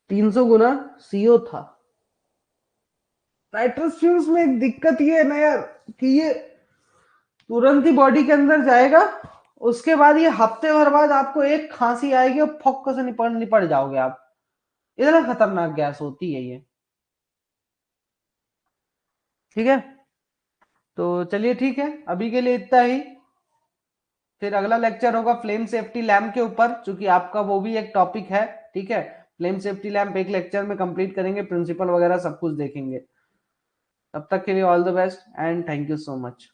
300 गुना सीओ था। नाइट्रस फ्यूम्स में एक दिक्कत ये है ना यार, कि ये तुरंत ही बॉडी के अंदर जाएगा, उसके बाद ये हफ्ते भर बाद आपको एक खांसी आएगी और फक से निपट निपट जाओगे आप। इतना खतरनाक गैस होती है ये। ठीक है, तो चलिए ठीक है, अभी के लिए इतना ही। फिर अगला लेक्चर होगा फ्लेम सेफ्टी लैम्प के ऊपर, क्योंकि आपका वो भी एक टॉपिक है। ठीक है, फ्लेम सेफ्टी लैम्प एक लेक्चर में कंप्लीट करेंगे, प्रिंसिपल वगैरह सब कुछ देखेंगे। तब तक के लिए all the best and thank you so much.